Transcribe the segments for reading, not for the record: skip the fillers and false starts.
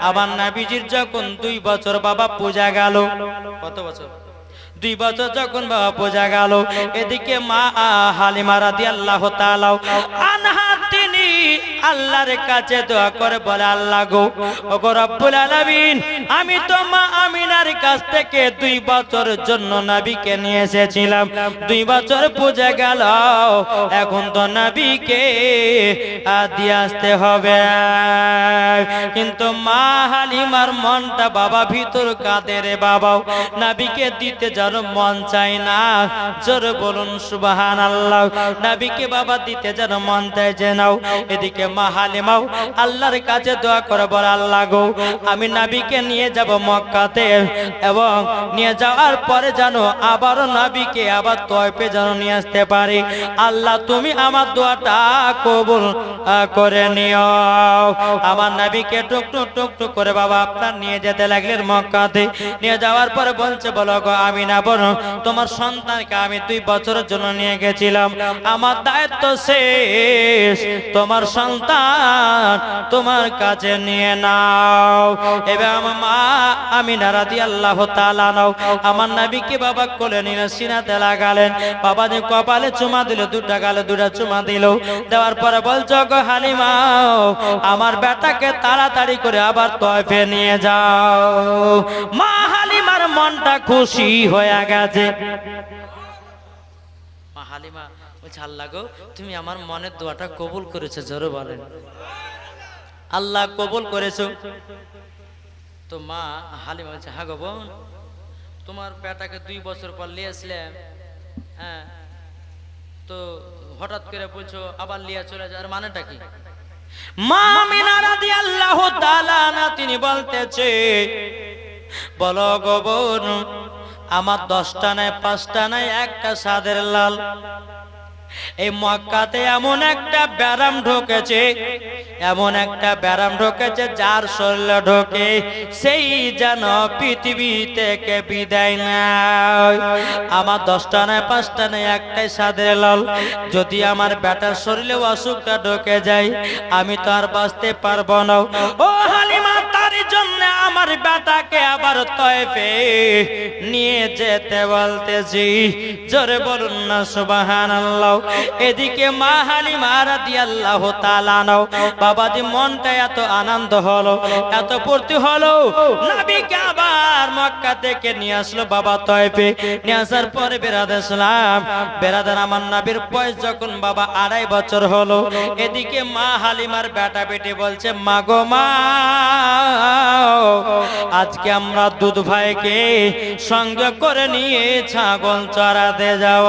আমার নবীজির যখন 2 বছর বাবা পূজা গেল, কত বছর? 2 বছর যখন বাবা পূজা গেল, এদিকে মা হালিমা রাদিয়াল্লাহু তাআলা আনহা তিনি আল্লাহর কাছে দোয়া করে বলে, আল্লাহ গো, ওগো রব্বুল আলামিন, আমি তো মা আমিনার কাছ থেকে 2 বছরের জন্য নবীকে নিয়ে এসেছিলাম। 2 বছর পূজা গেল, এখন তো নবীকে দিয়ে আসতে হবে। কিন্তু মা হালিমার মনটা বাবা ভিতর কাঁদে রে বাবা, নবীকে দিতে যেন মন চায় না। জোরে বলুন সুবহানাল্লাহ। নবীকে বাবা দিতে যেন মন চাইছে না। এদিকে মা হালিমাও আল্লাহর কাছে দোয়া করে বলে, আল্লাহ গো, আমি নবীকে নিয়ে যাব মক্কাতে, এবং নিয়ে যাওয়ার পরে যেন আবার নবীকে আবার তয়ফে যেন নিয়ে আসতে পারি। আল্লাহ তুমি আমার দোয়াটা কবুল করে নিও। আমার নবীকে টুকটুক টুকটুক করে বাবা আপনার নিয়ে যেতে লাগলেন মক্কাতে। নিয়ে যাওয়ার পরে বলছে, বলো গো আমিনা, বলো তোমার সন্তানকে আমি 2 বছরের জন্য নিয়ে গেছিলাম, আমার দায়িত্ব শেষ, তোমার সন্তান তোমার কাছে নিয়ে নাও। এবার আমার মা আমিনা রাদিয়াল্লাহু তাআলা আমার নবীকে বাবা কোলে নিয়ে সিনাতে লাগালেন। বাবা যে কপালে চুমা দিল, 2টা গালে 2টা চুমা দিল। দেওয়ার পরে বলছো, গো হালিমা, আমার বেটাকে তাড়াতাড়ি করে আবার তয়ফে নিয়ে যাও। মা হালিমার মনটা খুশি হয়ে গেছে। মা হালিমা বলছে, আল্লাহ গো, তুমি আমার মনের দোয়াটা কবুল করেছো। জোরে বলেন, আল্লাহ কবুল করেছো। তো মা হালিমা বলছে, হ্যাঁ গো বোন, তোমার বেটাকে 2 বছর পর নিয়ে আসলাম, হ্যাঁ, তো হঠাৎ করে বলছো আবার লিয়া চলে যাওয়ার মানেটা কি? মা আমিনা রাদিয়াল্লাহু তাআলা তিনি বলতেছে, বলো গো বোন, আমার 10টা নাই, 5টা নাই, একটা সাদের লাল। এই মক্কাতে এমন একটা ব্যারাম ঢোকেছে, এমন একটা ব্যারাম ঢোকেছে, যার শরীরে ঢোকে সেই যেন পৃথিবী থেকে বিদায় নেয়। আমার 10টা নয়, 5টা নয়, একটাই সাদের লাল। যদি আমার বেটার শরীরে অসুখটা ঢোকে যায়, আমি তো আর বাঁচতে পারবো না। ও হালিমা, তার জন্য আমার বেটাকে আবার তয়ফে নিয়ে যেতে বলতেছি। জোরে বলুন না সুবহানাল্লাহ। এদিকে মা হালিমা রাদিয়াল্লাহু তাআলা বাবাজি মনটা এত আনন্দ হলো, এত ফুর্তি হলো, নবীকে আবার মক্কা থেকে নিয়ে আসলো বাবা তয়ফে। নিয়ে আসার পরে বেরাদার আমার নবীর বয়স যখন বাবা 2.5 বছর হলো, এদিকে মা হালিমার বেটা বেটি বলছে, মা গো মা, আজকে আমরা দুধ ভাইকে সঙ্গে করে নিয়ে ছাগল চড়াতে যাব।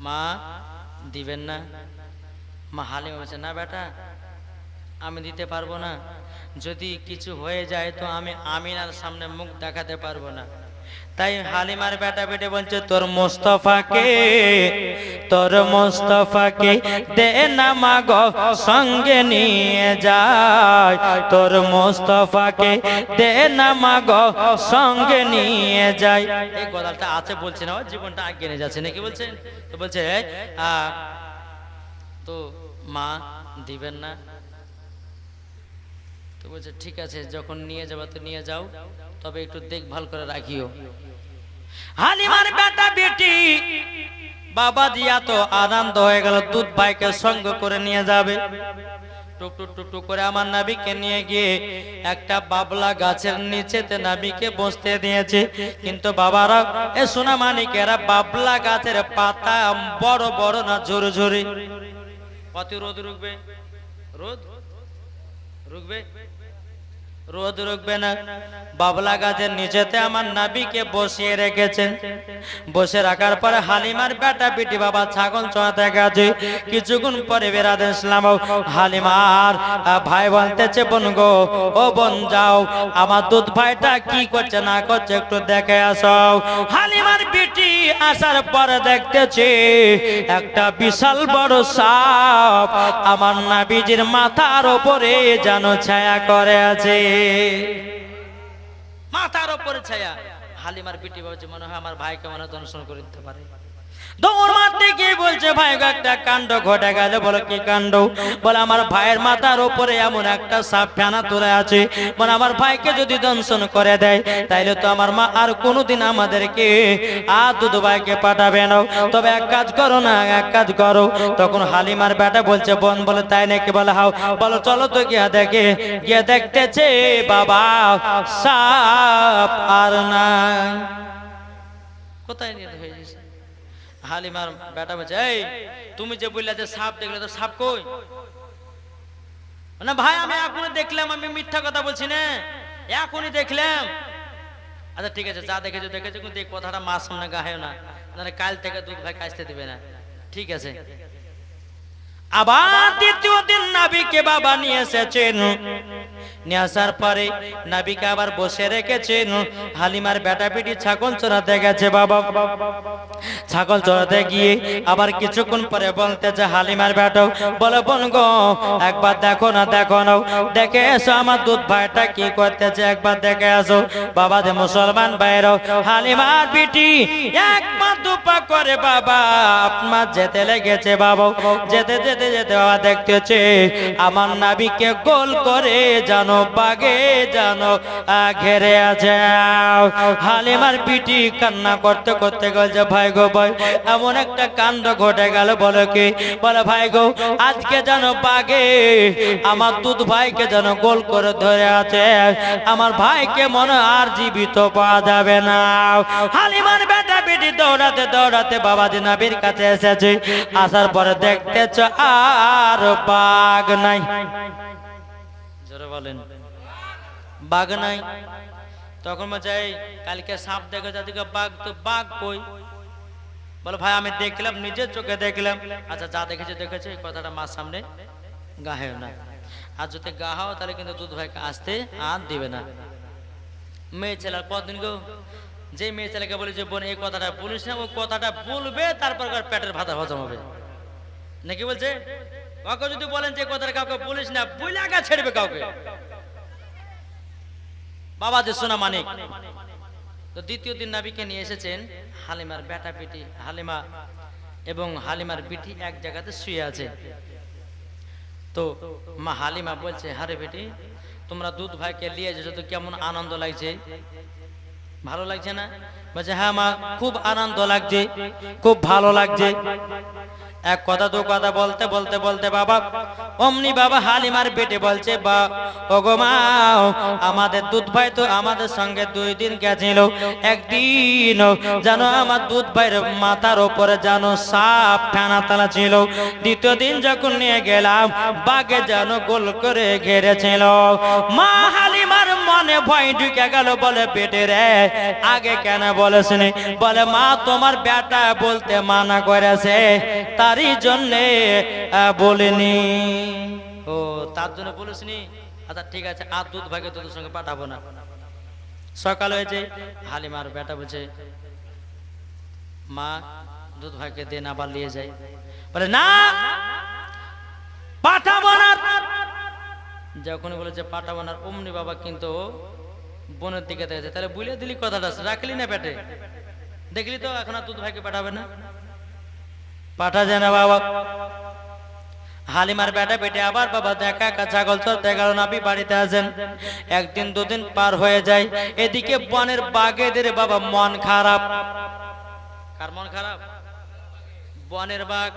মা দিবেন না? মা হালিমা বলছে, না বেটা, আমি দিতে পারবো না। যদি কিছু হয়ে যায় তো আমি আমিনার সামনে মুখ দেখাতে পারবো না। তাই হালিমার বেটা বেটে বলছে, তোর মুস্তাফাকে দে না মা গো সঙ্গে নিয়ে যায়, তোর মুস্তাফাকে দে না মা গো সঙ্গে নিয়ে যায়। এই গলাটা আছে বলছে না, জীবনটা আগে নিয়ে যাচ্ছে নাকি বলছেন? তো বলছে, তো মা দিবেন না? তো বলছে, ঠিক আছে, যখন নিয়ে যাবা তো নিয়ে যাও, তবে একটু দেখভাল করে রাখিও। হালিমার বেটা বেটি বাবা দিয়া তো আনন্দ হয়ে গেল, দুধ ভাইকে সঙ্গ করে নিয়ে যাবে। টুকটুক টুকটুক করে আমার নবীকে নিয়ে গিয়ে একটা বাবলা গাছের নিচেতে নবীকে বসতে দিয়েছে। কিন্তু বাবারা, এ সোনা মানিকেরা, বাবলা গাছের পাতা বড় বড় না ঝরে ঝরে, কত রোদ রুখবে? রোদ রুখবে? রোদ রুখবে না। বাবলা গাছের নিচেতে আমার নবীকে বসিয়ে রেখেছেন। বসে রাখার পরে হালিমার বেটা বেটি বাবা ছাগল চড়াতে গেছে। কিছুক্ষণ পরে বেরাতে ইসলাম হালিমার ভাই বলতেছে, বোন গো, ও বোন যাও, আমার দুধ ভাইটা কি করছে না করছে একটু দেখে আসো। হালিমার বেটি আসার পরে দেখতেছে একটা বিশাল বড় সাপ আমার নবীজির মাথার উপরে যেন ছায়া করে আছে, মাথার উপরে ছায়া। হালিমার পিটি ভাবছে, মনে হয় আমার ভাইকে মনে দর্শন করে দিতে পারে। দৌড় মারতে গিয়ে বলছে ভাই গো একটা কাণ্ড ঘটে গেল। বলো কি কাণ্ড? বলে আমার ভাইয়ের মাথার উপরে এমন একটা সাপ ফেনা তুলে আছে, মানে আমার ভাইকে যদি দংশন করে দেয় তাইলে তো আমার মা আর কোনোদিন আমাদেরকে আর দুধ ভাইকে পাঠাবে না। তবে এক কাজ করো না, এক কাজ করো। তখন হালিমার বেটা বলছে বোন, বলে তাই নাকি? বলে হাও। বলো চলো তো গিয়া দেখে। গিয়ে দেখতেছে বাবা সাপ আর নাই। কোথায় নিয়ে হয়ে গেছে? হালিমার বেটা বলছে এই তুমি যে বললে যে সাপ দেখলে, তো সাপ কই? না ভাই আমি এখনই দেখলাম, আমি মিথ্যা কথা বলছি না, এখনই দেখলাম। আচ্ছা ঠিক আছে, যা দেখেছো দেখেছো, কিন্তু এই কথাটা মার সামনে গায়ে না, নাহলে কাল থেকে দুধ ভাই কাছতে দিবে না। ঠিক আছে। আবার দ্বিতীয় দিন নবীকে বাবা নিয়ে এসেছেন। নিয়ে আসার পরে নবীকে আবার বসে রেখেছেন। হালিমার বেটা বেটি ছাগল চড়াতে গেছে বাবা। ছাগল চড়াতে গিয়ে আবার কিছুক্ষণ পরে বলতেছে হালিমার বেটা, বলে বোন গো একবার দেখো না, দেখো না, দেখে এসো আমার দুধ ভাইটা কি করতেছে, একবার দেখে আসো। বাবা যে মুসলমান ভাইরা, হালিমার বেটি এক পা দুপা করে বাবা আপনার যেতে লেগেছে বাবা। যেতে যেতে যেতে বাবা দেখতেছে আমার নবীকে গোল করে জানো বাগে জানো ঘেরে আছে। হালিমার পিটি কান্না করতে করতে বলছে ভাই গো ভাই এমন একটা কাণ্ড ঘটে গেল। বলে কি? বলে ভাই গো আজকে জানো বাগে আমার দুধ ভাইকে যেন গোল করে ধরে আছে, আমার ভাইকে মনে আর জীবিত পাওয়া যাবে না। হালিমার বেটা বেটি দৌড়াতে দৌড়াতে বাবাজি নবীর কাছে এসেছে। আসার পরে দেখতেছ আর বাঘ নাই। জোরে বলেন বাঘ নাই। তখন বলছে কালকে সাপ দেখে যাদিকে বাঘ, তো বাঘ কই? বলে ভাই আমি দেখলাম, নিজের চোখে দেখলাম। আচ্ছা যা দেখেছে দেখেছে, এই কথাটা মার সামনে গাহে না। আর যদি গাহাও তাহলে কিন্তু দুধ ভাইকে আসতে আর দিবে না। মেয়ে ছেলে কদিন গো, যে মেয়ে ছেলেকে বলে যে বোন এই কথাটা বলিস না, ও কথাটা বলবে তারপর পেটের ভাতা হজম হবে নাকি? বলছে কাউকে যদি বলেন যে কথাটা কাউকে বলিস না, বইলে আগা ছেড়বে কাউকে। বাবা যে সোনা মানিক। তো দ্বিতীয় দিন নবীকে নিয়ে এসেছেন। হালিমার বেটা পিটি, হালিমা এবং হালিমার পিটি এক জায়গাতে শুয়ে আছে। তো মা হালিমা বলছে হারে বেটি তোমরা দুধ ভাইকে নিয়ে এসেছো, তো কেমন আনন্দ লাগছে, ভালো লাগছে না? বলছে হ্যাঁ মা খুব আনন্দ লাগছে, খুব ভালো লাগছে। এক কথা দু কথা বলতে বলতে বলতে বাবা অমনি বাবা হালিমার বেটে বলছে বা ওগো মা আমাদের দুধ ভাই তো আমাদের সঙ্গে 2 দিন গেছিল। একদিন জানো আমার দুধ ভাইয়ের মাথার উপরে জানো সাপ ফেনা তালা ছিল। দ্বিতীয় দিন যখন নিয়ে গেলাম বাঘে জানো গোল করে ঘেরেছিল। মা হালিমার মনে ভয় ঢুকে গেল। বলে বেটে রে আগে কেন বলেছিনি? বলে মা তোমার বেটা বলতে মানা করেছে, তারই জন্যে বলিনি। ও তার জন্য বলেছিনি? আচ্ছা ঠিক আছে, আর দুধ ভাগে তোদের সঙ্গে পাঠাবো না। সকাল হয়েছে, হালিমার বেটা বলছে মা দুধ ভাইকে দেন আবার নিয়ে যাই। বলে না পাঠাবো না। যখন বলেছে পাঠাবো না অমনি বাবা কিন্তু বোনের দিকে দেখেছে। তাহলে বুঝলে দিলি কথাটা, রাখলি না পেটে, দেখলি তো এখন আর দুধ ভাইকে পাঠাবে না, পাঠা যায় না বাবা। হালিমার বেটা বেটে আবার বাবা দেখা ছাগল চড়তে গেল। নবী বাড়িতে আছেন। একদিন দুদিন পার হয়ে যায়। এদিকে বনের বাঘেদের বাবা মন খারাপ। কার মন খারাপ? বনের বাঘ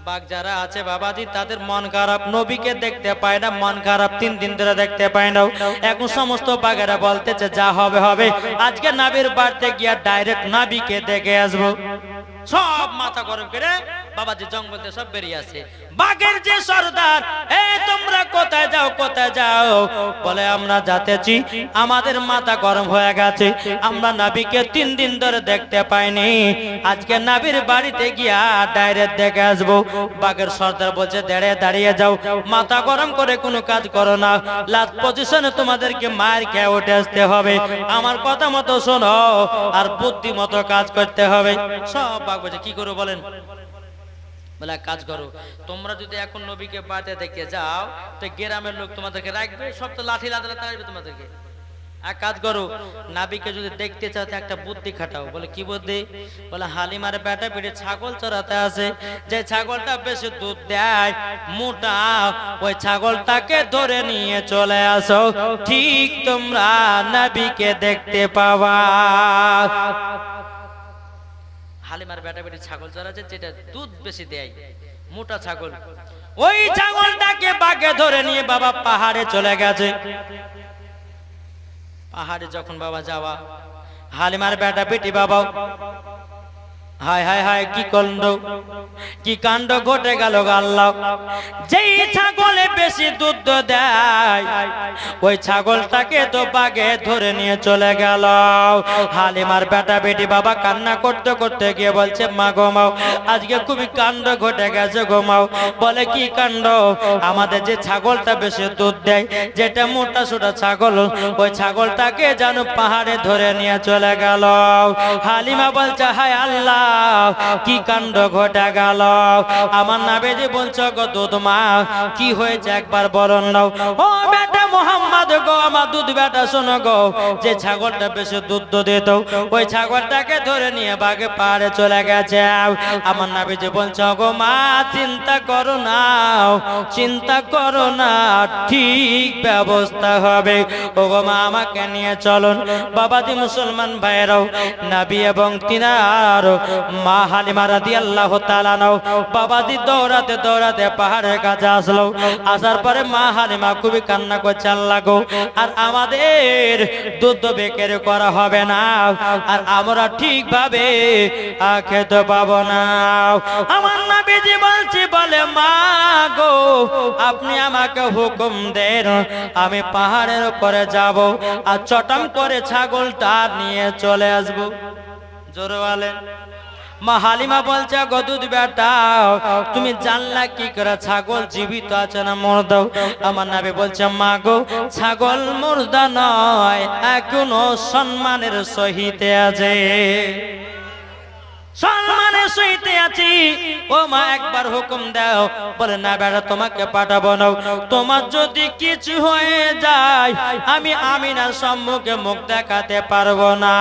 বাঘ যারা আছে বাবাজি তাদের মন খারাপ। নবীকে দেখতে পায় না, মন খারাপ 3 দিন ধরে দেখতে পায় না। এখন সমস্ত বাঘেরা বলতেছে যা হবে হবে, আজকে নবীর বাড়িতে গিয়া ডাইরেক্ট নবীকে দেখে আসবো। সব মাথা গরম করে বাবাজি জঙ্গলতে সব বেরিয়ে আসে। বাঘের যে সর্দার, এই তোমরা কোথায় যাও কোথায় যাও? বলে আমরা যাতেছি, আমাদের মাথা গরম হয়ে গেছে, আমরা নবীকে 3 দিন ধরে দেখতে পাইনি, আজকে নবীর বাড়িতে গিয়া ডাইরেক্ট দেখে আসবো। বাঘের সর্দার বলছে দাঁড়িয়ে যাও, মাথা গরম করে কোনো কাজ করো না, লাস্ট পজিশনে তোমাদেরকে মায়ের খেয়ে উঠে আসতে হবে, আমার কথা মতো শোনো আর বুদ্ধি মতো কাজ করতে হবে। সব বাঘ বলছে কি করো বলেন? বলে কাজ করো, তোমরা যদি এখন নবীকে বাড়িতে দেখে যাও তো গ্রামের লোক তোমাদেরকে রাখবে, সব তো লাঠি লাদালে তাড়াবে তোমাদেরকে। এক কাজ করো, নাবিকে যদি দেখতে চাও তো একটা বুদ্ধি খাটাও। বলে কি বুদ্ধি? বলে হালিমার বেটা পিঠে ছাগল চড়াতে আছে, যে ছাগলটা বেশি দুধ দেয় মোটা, ওই ছাগলটাকে ধরে নিয়ে চলে আসো, ঠিক তোমরা নাবিকে দেখতে পাবা। হালিমার বেটা পিঠে ছাগল চড়াচ্ছে, যেটা দুধ বেশি দেয়, মোটা ছাগল, ওই ছাগলটাকে বাগে ধরে নিয়ে বাবা পাহাড়ে চলে গেছে। পাহাড়ে যখন বাবা যাওয়া, হালিমার বেটা বেটি বাবা, হায় হায় হায় কি কাণ্ড, কি কাণ্ড ঘটে গেল আল্লাহ। যেই ছাগলে বেশি দুধ দেয় ওই ছাগলটাকে তো বাগে ধরে নিয়ে চলে গেল। হালিমার বেটা বেটি বাবা কান্না করতে করতে গিয়ে বলছে, মা গো মাও, আজকে খুবই কাণ্ড ঘটে গেছে গো মাও। বলে কি কাণ্ড? আমাদের যে ছাগলটা বেশি দুধ দেয়, যেটা মোটা সোটা ছাগল, ওই ছাগলটাকে যেন পাহাড়ে ধরে নিয়ে চলে গেল। হালিমা বলছে, হায় আল্লাহ, কি কাণ্ড ঘটে গেল। আমার নাবিজি বলছো গো দুধ মা, কি হয়েছে একবার বলুন নাও। ও বেটা মোহাম্মদ গো, আমার দুধ বেটা শোনো গো, যে ছাগলটা বেশি দুধ দিত ওই ছাগলটাকে ধরে নিয়ে বাগে পাহাড়ে চলে গেছে। আমার নাবিজি বলছো গো মা, চিন্তা করো না, চিন্তা করো না, ঠিক ব্যবস্থা হবে। ও গো মা, আমাকে নিয়ে চলুন। বাবাজি মুসলমান ভাইরাও, নবী এবং তিনার মা হালিমা রাদিয়াল্লাহু তাআলা নাও বাবাজি দৌড়াতে দৌড়াতে পাহাড়ের কাছে আসলো। আসার পরে মা হালিমা খুবই কান্না করছে, আল্লাহ গো, আর আমাদের দুধ বিক্রি করা হবে না, আর আমরা ঠিকভাবে খেতে পাবো না। আমার নবীজি বলছি, বলে মা গো, আপনি আমাকে হুকুম দেন, আমি পাহাড়ের উপরে যাব আর চটাম করে ছাগলটা নিয়ে চলে আসবো। জোরে বলেন। মা হালিমা বলছে, গো দুধ বেটা, তুমি জানলা কি করে ছাগল জীবিত আছে না মুর্দা? আমার নবী বলছে, মা গো, ছাগল মুর্দা নয়, এখনো সম্মানের সহিত আছে, সম্মানের সহিত আছি। ও মা, একবার হুকুম দাও। বলে না বেটা, তোমাকে পাঠাবো না, তোমার যদি কিছু হয়ে যায় আমি আমিনার সম্মুখে মুখ দেখাতে পারবো না,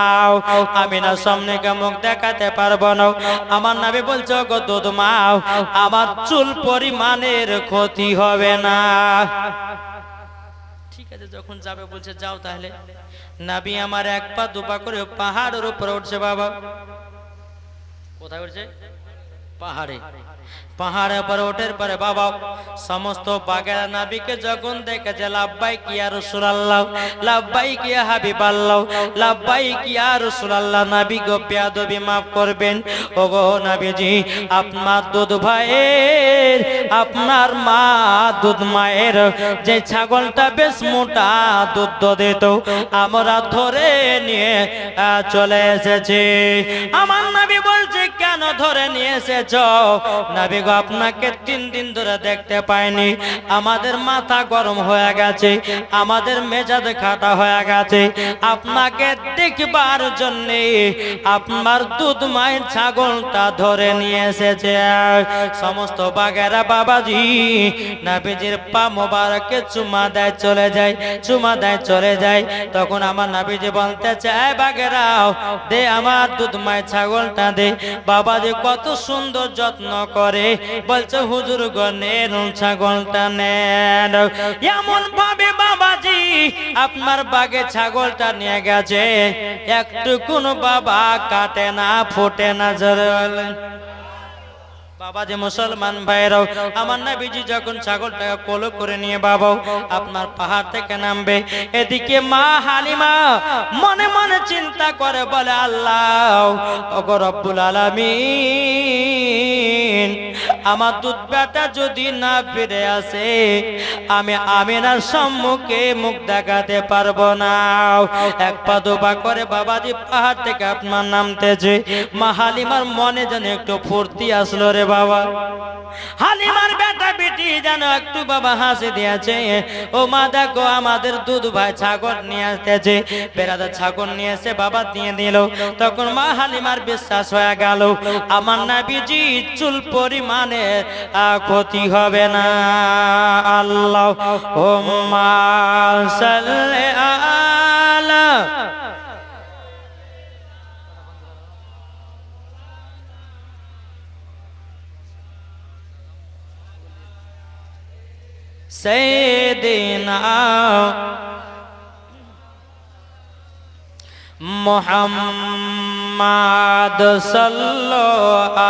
আমিনার সম্মুখে মুখ দেখাতে পারবো না। আমার নবী বলছো, গো দুধ মা, আমার চুল পরিমাণের ক্ষতি হবে না। ঠিক আছে, যখন যাবে বলছে যাও তাহলে। নবী আমার এক পা দুপা করে পাহাড়ের উপরে উঠছে। বাবা কোথায় উঠছে? পাহাড়ে। পাহাড়ে পরে ওঠের পরে বাবা সমস্ত বাগেরা নবীকে যখন দেখেছে, লাব্বাইক ইয়া রাসূলুল্লাহ, লাব্বাইক ইয়া হাবিবাল্লাহ, লাব্বাইক ইয়া রাসূলুল্লাহ। নবী গো, বেয়াদবি মাফ করবেন। ওগো নবীজি, আপনার দুধ ভাইয়ের, আপনার মা দুধ মায়ের যে ছাগলটা বেশ মোটা দুধ দিত, আমরা ধরে নিয়ে চলে এসেছি। আমার নবী বলছে, কেন ধরে নিয়ে এসেছ? নবী গো, আপনাকে 3 দিন ধরে দেখতে পাইনি, আমাদের মাথা গরম হয়ে গেছে, আমাদের মেজাজ খাটা হয়ে গেছে, আপনাকে দেখবার জন্য আপনার দুধ মায়ের ছাগলটা ধরে নিয়ে এসেছে। সমস্ত বাগেরা বাবাজি নবীজির পা মোবারকে চুমা দেয় চলে যায়, চুমা দেয় চলে যায়। তখন আমার নবীজি বলতে চায়, বাগেরাও দে আমার দুধ মায়ের ছাগলটা দে। বাবাজি কত সুন্দর যত্ন করে, বলছে হুজুর গো নেন ছাগলটা নেন। এমন ভাবে বাবাজি আপনার বাগে ছাগলটা নিয়ে গেছে, একটু কোন বাবা কাটে না, ফোটে না। জোরে বলেন। বাবাজি মুসলমান ভাইরাও, আমার নবীজি যখন ছাগলটাকে কোলে করে নিয়ে বাবা আপনার পাহাড় থেকে নামবে, এদিকে মা হালিমা মনে মনে চিন্তা করে, বলে আল্লাহ ওগো রব্বুল আলামিন, আমার দুধ বেটা যদি না ফিরে আসে আমি আমিনার সম্মুখে মুখ দেখাতে পারবো না। এক পা দুপা করে বাবাজি পাহাড় থেকে আপনার নামতেছে। মা হালিমার মনে যেন একটু ফুর্তি আসলো রে বাবা। হালিমার বেটা বেটি যেন একটু বাবা হাসি দিয়েছে। ও মা দেখো, আমাদের দুধ ভাই ছাগল নিয়ে আসতেছে, বেড়াতে ছাগল নিয়ে এসে বাবা দিয়ে দিল। তখন মা হালিমার বিশ্বাস হয়ে গেল, আমার নবীজি চুল পরিমাণে ক্ষতি হবে না। আল্লাহুম্মা সাল্লি আলা सैयदना मुहम्मद सल्लल्लाहु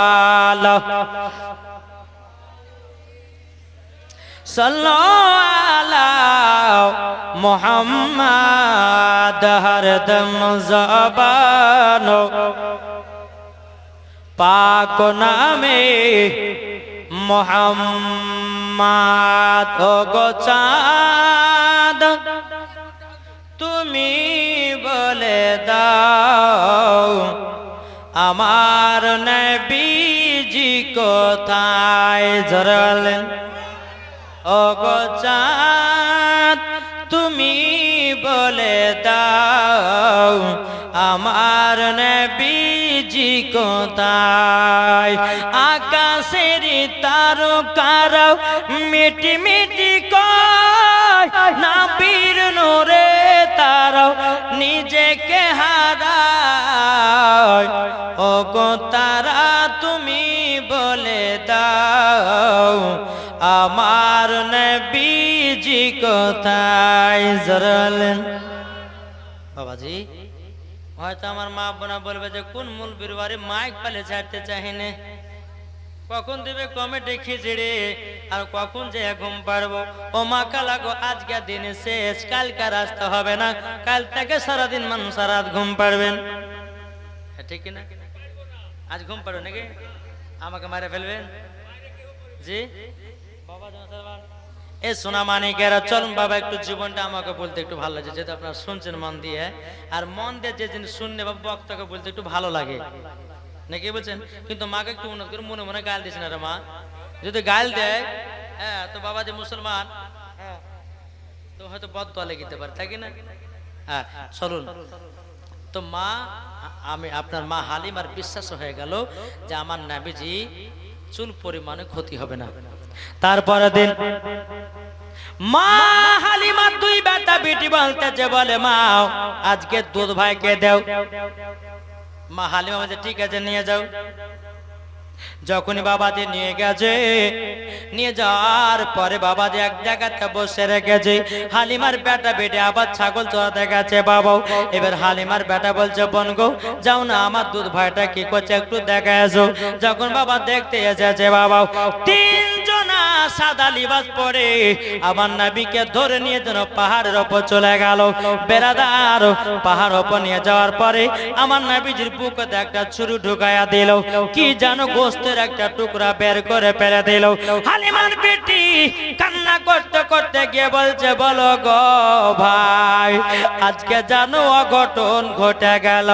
मुहम्मद हरदम ज़बानो पाक नामे मुहम्मद गो चाँद তুমি বলে দাও আমার নবীজি কোথায় জড়ালেন ও গো চাঁদ তুমি বলে দাও আমার নবীজি কোথায় আকাশের তারকারাও মিটি মিটি কয় নবীর নূরে তারাও নিজেকে হারায় ও গো তারা তুমি বলে দাও আমার নবীজি কোথায় জড়ালেন বাবাজি হয়তো আমার মা বোনা বলবে যে কোন মুলবির বাড়ি মাইক পালে ছাড়তে চাহিনে কখন দিবে কমেডি খিচড়ি আর কখন যে ঘুম পারবো ও মা কালাগো আজকে দিন শেষ কালকে রাস্তা হবে না কাল থেকে সারাদিন মানুষ সারা রাত ঘুম পারবেন ঠিক না আজ ঘুম পারো নাকি আমাকে মারে ফেলবেন জি বাবা এ সোনা মানিকেরা চলুন বাবা একটু জীবনটা আমাকে বলতে একটু ভালো লাগে যেটা আপনারা শুনছেন মন দিয়ে আর মন দিয়ে যে জিনিস শুনলে বা বক্তাকে বলতে একটু ভালো লাগে নাকি বলছেন কিন্তু মাকে একটু উন্নত করে মনে মনে গাল দিস না রে মা যদি গাল দেয় হ্যাঁ তো বাবা যে মুসলমান হ্যাঁ তো হয়তো বদদোয়া লেগে পারে তাই কি না হ্যাঁ চলুন তো মা আমি আপনার মা হালিমার বিশ্বাস হয়ে গেল যে আমার নবীজি চুল পরিমাণে ক্ষতি হবে না তারপরে দিন মা হালিমা দুই বেটা বেটি বলতেছে বলে মা আজকে দুধ ভাইকে দাও মা হালিমা বলছে ঠিক আছে নিয়ে যাও যখনই বাবাজি নিয়ে গেছে নিয়ে যাওয়ার পরে বাবাজি এক জায়গাতে বসে রেখেছে হালিমার বেটা বেটে আবার ছাগল চড়াতে গেছে বাবাও এবার হালিমার বেটা বলছে বোন গো যাও না আমার দুধ ভাইটা কি করছে একটু দেখা এসো যখন বাবা দেখতে এসেছে বাবাও তিনজনা সাদা লিবাস পরে আমার নবীকে ধরে নিয়ে যেন পাহাড়ের ওপর চলে গেল বেরাদার পাহাড় ওপর নিয়ে যাওয়ার পরে আমার নবীজির বুকে একটা ছুরি ঢুকায়া দিল কি জানো গোস্তের একটা টুকরা বের করে ফেলে দিল হালিমার বেটি কান্না করতে করতে গিয়ে বলছে বলো গো ভাই আজকে জানো অঘটন ঘটে গেল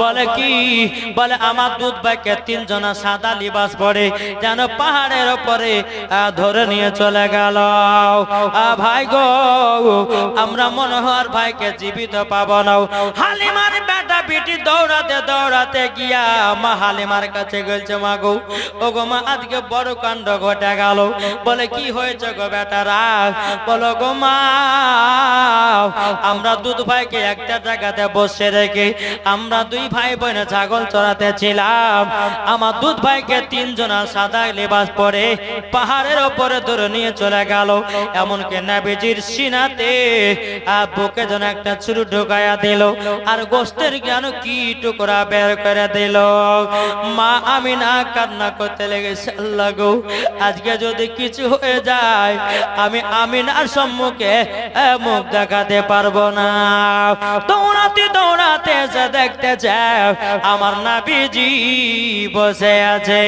বলে কি বলে আমার দুধ ভাইকে তিনজনা সাদা লিবাস পরে যেন পাহাড়ের ওপরে ধরে নিয়ে চলে গেল ভাই গো আমরা মনে হয় ভাইকে জীবিত পাবো না হালিমার বেটা বেটি দৌড়াতে দৌড়াতে গিয়া মা হালিমার কাছে গেছে মা গো ও গো মা আজকে বড় কাণ্ড ঘটে গেল বলে কি হয়েছে গো বেটারা বলো গো মা আমরা দুধ ভাইকে একটা জায়গাতে বসে রেখে আমরা দুই ভাই বোনে ছাগল চড়াতে ছিলাম আমার দুধ ভাইকে তিনজনা সাদা লিবাস পরে পাহাড়ের ওপরে ধরে নিয়ে চলে গেল এমনকি নবীজির সিনাতে বুকে যেন একটা ছুরি ঢুকায়া দিল আর গোস্তের জ্ঞান কি টুকরা বের করে দিল মা আমিনা কান্না করতে লেগেছে আল্লাহ গো আজকে যদি কিছু হয়ে যায় আমি আমিনার সম্মুখে মুখ দেখাতে পারবো না দৌড়াতে দৌড়াতে যে দেখতে চায় আমার নবীজি বসে আছে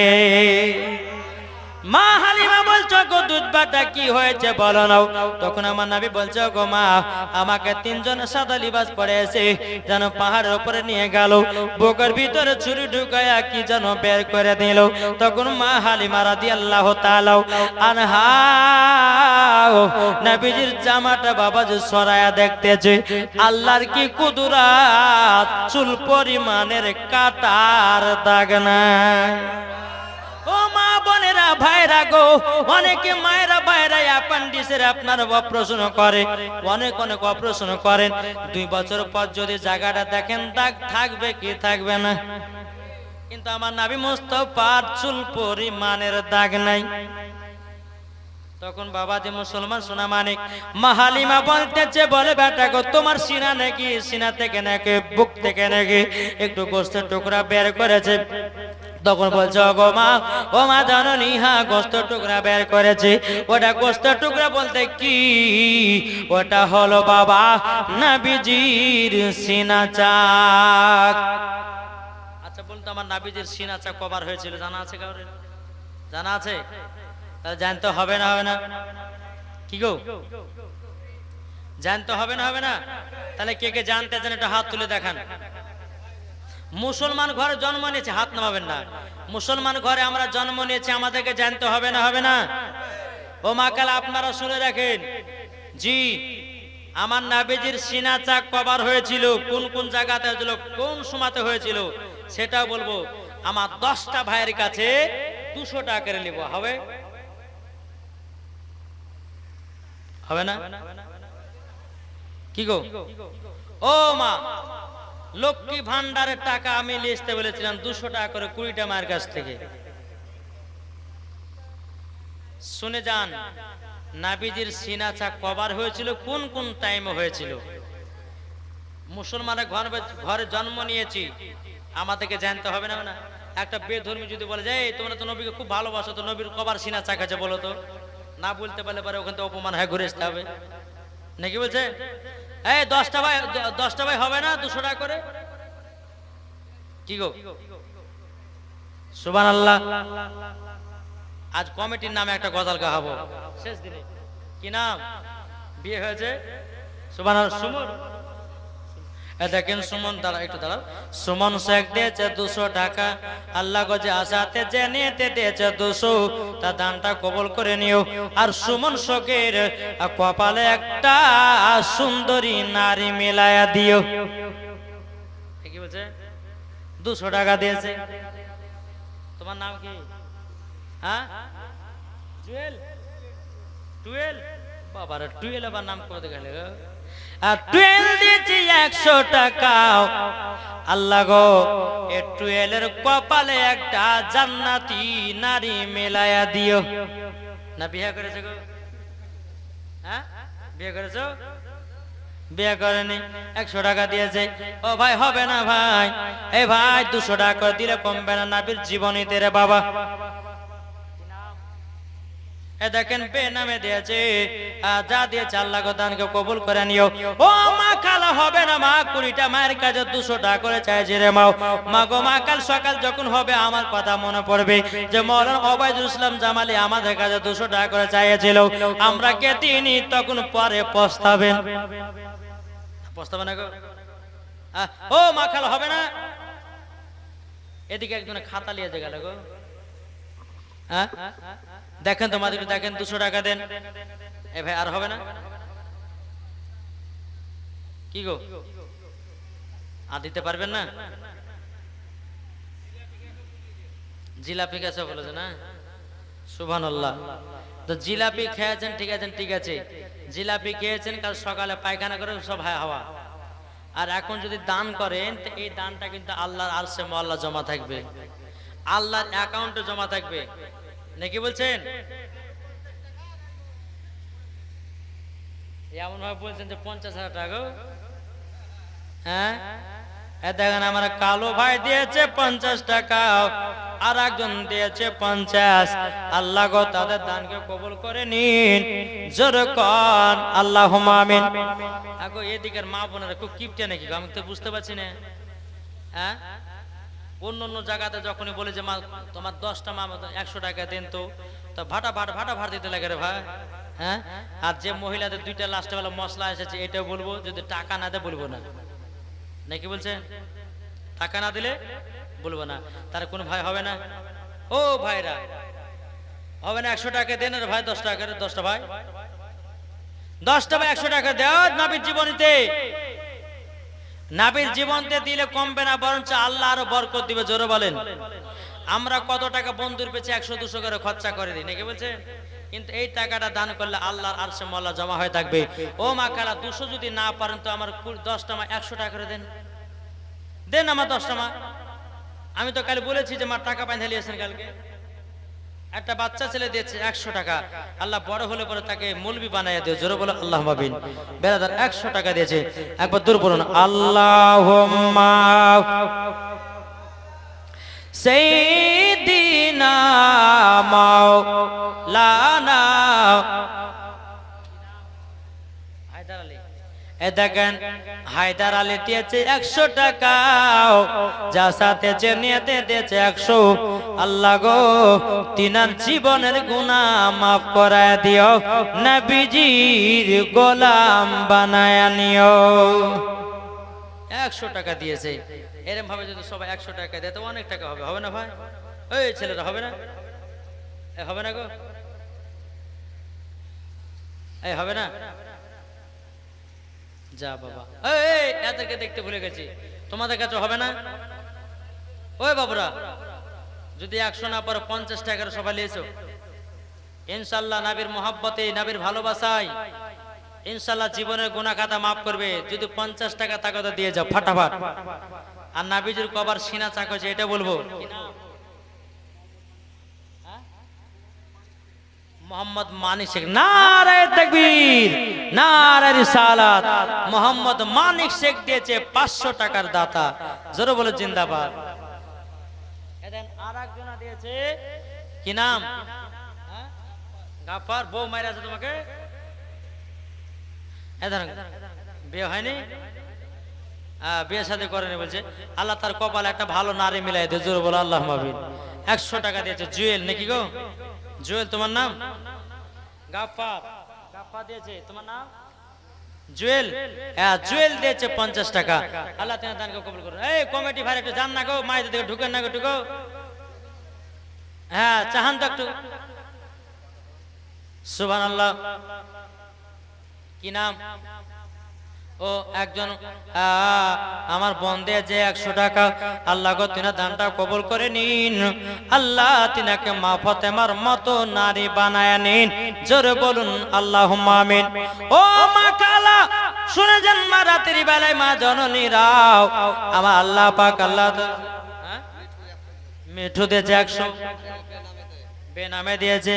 মা হালিমা বলছো গো দুধ বাটা কি হয়েছে বলো নাও তখন আমার নবী বলছো গো মা আমাকে তিনজন সাদা লিবাস পরে এসে যেন পাহাড়ের উপরে নিয়ে গেল বুকের ভিতরে ছুরি ঢুকায়া কি যেন বের করে দিল তখন মা হালিমা রাদিয়াল্লাহু তাআলা আনহা নবীজির জামাটা বাবা যে সরায়া দেখতেছে আল্লাহর কি কুদরাত চুল পরিমাণের কাটার দাগ নাই ও মা বোনেরা ভাইরা গো অনেকে মায়েরা ভাইরা অ্যাপেন্ডিক্সের আপনার অপারেশন করে অনেক অপারেশন করেন 2 বছর পর যদি জায়গাটা দেখেন দাগ থাকবে কি থাকবে না কিন্তু আমার নবী মুস্তাফার চুল পরিমাণের দাগ নাই তখন বাবা যে মুসলমান সোনা মানিক মা হালিমা বলতেছে, বলে বেটা গো তোমার সিনা নাকি, সিনা থেকে নাকি বুক থেকে নাকি একটু গোস্তের টুকরা বের করেছে। তখন বলছে ও মা জাননি, হ্যাঁ গোস্তের টুকরা বের করেছে। ওটা গোস্তের টুকরা বলতে কি, ওটা হলো বাবা নবীজির সিনা চাক। আচ্ছা বলতো আমার নবীজির সিনা চাক কবার হয়েছিল জানা আছে কাউরে? জানা আছে? তাহলে জানতে হবে না, হবে না? কি গো জানতে হবে না, হবে না? তাহলে কে কে জানতে চান একটু হাত তুলে দেখান। মুসলমান ঘরে জন্ম নিয়েছে, হাত নামাবেন না। মুসলমান ঘরে আমরা জন্ম নিয়েছি, আমাদেরকে জানতে হবে না, হবে না? ও মা কালা আপনারা শুনে রাখেন, জি আমার নবীজির সিনা চাক কবার হয়েছিল, কোন কোন জায়গাতে হয়েছিল, কোন সময়তে হয়েছিল সেটাও বলবো। আমার 10টা ভাইয়ের কাছে 200 টাকা করে নিব, হবে? হবে না? কি গো ও মা, লক্ষ্মী ভান্ডারের টাকা আমি লিস্টে বলেছিলাম 200 টাকা করে 20টা মায়ের কাছ থেকে। শুনে যান নবীজির সিনা চাক কবার হয়েছিল, কোন কোন টাইমে হয়েছিল। মুসলমানের ঘরে জন্ম নিয়েছি, আমাদেরকে জানতে হবে না, না? একটা বেধর্মী যদি বলে যায় তোমরা তো নবীকে খুব ভালোবাসো, তো নবীর কবার সিনা চাক আছে বলো তো? না বলতে পারলে পরে ওখান থেকে অপমান হয়ে ঘুরে আসতে হবে নাকি? বলছে এই 10টা ভাই হবে না 200 টাকা করে? কি গো সুবহানাল্লাহ। আজ কমিটির নামে একটা গজাল গাহাবো শেষ দিনে। কি নাম? বিয়ে হয়েছে সুবহানাল্লাহ। সুমন, দেখেন সুমন, দাঁড়া একটু দাঁড়াও। সুমন শেখ দিয়েছে 200 টাকা, আল্লাহ গজে আসাতে জেনেতে দিয়েছে 200, তা দানটা কবুল করে নিও। আর সুমন শেখের কপালে একটা সুন্দরী নারী মিলায়া দিও। কি বলছে? 200 টাকা দিয়েছে। তোমার নাম কি? হ্যাঁ জুয়েল, টুয়েল, বাবার টুয়েল আবার নাম করে গেলে। আর টুয়েল দিয়েছি 100 টাকা। আল্লাহ গো এ টুয়েলের কপালে একটা জান্নাতি নারী মেলায়া দিও। না বিয়ে করেছে গো? হ্যাঁ বিয়ে করেছো? বিয়ে করেনি, 100 টাকা দিয়েছে। ও ভাই হবে না ভাই, এই ভাই 200 টাকা করে দিলে কমবে না? নবীর জীবনীতে রে বাবা। দেখেন বে নামে দিয়েছে, যা দিয়েছে আল্লাহ দানকে কবুল করে নিও। ও মা খালা হবে না মা, 20টা মায়ের কাছে 200 টাকা করে চাইছে রে মা। মা গো মা কাল সকাল যখন হবে আমার কথা মনে পড়বে যে মৌলানা ওবায়দুল ইসলাম জামালি আমাদের কাছে 200 টাকা করে চাইছিল, আমরা কে দিইনি, তখন পরে পস্তাবেন। পস্তাবে না গো? ও মা খালা হবে না। এদিকে একজনে খাতা লিয়ে গেল গো। হ্যাঁ দেখেন তোমাদের, দেখেন 200 টাকা দেন। এ ভাই আর হবে না? কি গো আর দিতে পারবেন না? জিলাপি গেছে বলেছে না? সুবহানাল্লাহ। তো জিলাপি খেয়েছেন, ঠিক আছে, ঠিক আছে, জিলাপি খেয়েছেন, কাল সকালে পায়খানা করে সব হাওয়া। আর এখন যদি দান করেন তো এই দানটা কিন্তু আল্লাহর আরশে মুআল্লা জমা থাকবে, আল্লাহর অ্যাকাউন্টে জমা থাকবে নাকি বলছেন? এমন ভাবে বলছেন যে 50,000 টাকা। হ্যাঁ দেখেন আমার কালো ভাই দিয়েছে 50 টাকা, আর একজন দিয়েছে 50। আল্লাহ গো তাদের দানকে কবুল করে নিন, জোরে কোন আল্লাহুম্মা আমিন। আগো এদিকের মা বোনেরা খুব কিপটে নাকি? আমি তো বুঝতে পারছি না। হ্যাঁ অন্য অন্য জায়গাতে যখনই বলে যে মা তোমার 10টা মা 100 টাকা দেন, তো ভাটা ভাট দিতে লাগে রে ভাই। হ্যাঁ আর যে মহিলাদের 2টা লাস্টে বেলা মশলা এসেছে এটাও বলবো, যদি টাকা না দেয় বলবো না নাকি বলছে? টাকা না দিলে বলবো না। তার কোন ভাই হবে না? ও ভাইরা হবে না? 100 টাকা দেন রে ভাই, 10 টাকা, 10টা ভাই 10টা ভাই 100 টাকা দেও। নবীর জীবনীতে, নবীর জীবনতে দিলে কমবে না, বরঞ্চ আল্লাহ আরো বরকত দিবে। জোরে বলেন। আমরা কত টাকা বন্ধুর পেছে 100-200 করে খরচা করে দিই নাকি বলছে? কিন্তু এই টাকাটা দান করলে আল্লাহর আরশে মুআল্লা জমা হয়ে থাকবে। ও মা খালা 200 যদি না পারেন তো আমার 10টা মা 100 টাকা করে দেন, দেন আমার 10টা মা। আমি তো কাল বলেছি যে মা টাকা বাঁধা লিয়েছেন কালকে। একটা বাচ্চা ছেলে দিয়েছে 100 টাকা, আল্লাহ বড় হলে পরে তাকে মৌলবি বানাইয়া দিও, জোরে বলো আল্লাহ মাবিন। বেরাদার 100 টাকা দিয়েছে, একবার দূর বলুন আল্লাহুম্মা সাইয়্যিদিনা মাওলানা। দেখেন হায়দার আলী দিয়েছে 100 টাকা, যা সাথে যে নিয়তে দিয়েছে 100। আল্লাহ গো তিনার জীবনের গুনাহ মাফ করায় দিও, নবীজির গোলাম বানায় নিও। 100 টাকা দিয়েছে, এরকম ভাবে যদি সবাই 100 টাকা দেয় তো অনেক টাকা হবে, হবে না ভাই? ওই ছেলেরা হবে না? হবে না গো, এই হবে না? যা বাবা, এই এদেরকে দেখতে ভুলে গেছি, তোমাদের কাছে হবে না? ওই বাবুরা যদি 100 না পরে 50 টাকার সবাই লিয়েছো, ইনশাআল্লাহ নবীর মহব্বতে, নবীর ভালোবাসায় ইনশাআল্লাহ জীবনের গুনাহ খাতা মাফ করবে। যদি 50 টাকা তাকত দিয়ে যাও ফাটাফাট। আর নবীজির কবর সিনা চাকছে, এটা বলবো মোহাম্মদ মানিক শেখ, নারে তাকবীর, নারে রিসালাত। মোহাম্মদ মানিক শেখ দিয়েছে 500 টাকার দাতা, জোরে বলে জিন্দাবাদ। এদেন আরেকজন দিয়েছে, কি নাম? গাফার। বউ মাইরা আছে তোমাকে? এদেন বিয়ে হয়নি, বিয়ে শাদী করেনি বলছে, আল্লাহ তার কপালে একটা ভালো নারী মিলাই দে, জোরে বলে আল্লাহ মাবিন। 100 টাকা দিয়েছে জুয়েল, নাকি গো? জুয়েল তোমার নাম? গাফার, গাফার দিয়েছে তোমার নাম? জুয়েল, হ্যাঁ জুয়েল দিয়েছে 50 টাকা। আল্লাহ তোমার দানকে কবুল করুন। এই কমিটি ভাই একটু যান না গো, মায়েদের দিকে ঢুকেন না গো, ঢুকো। হ্যাঁ চাহান তো একটু। সুবহানাল্লাহ। কি নাম? ও একজন আমার বন্ধে যে 100 টাকা, আল্লাহ গো তিনা দানটা কবুল করে নিন, আল্লাহ তিনাকে মা ফাতেমার মতো নারী বানায় নিন, জোরে বলুন আল্লাহুম্মা আমিন। ও মা কালা শুনে যান, মা রাতের বেলায় মা জননীরাও, আমার আল্লাহ পাক আল্লাহ মিঠু দিয়েছে 100, বেনামে দিয়েছে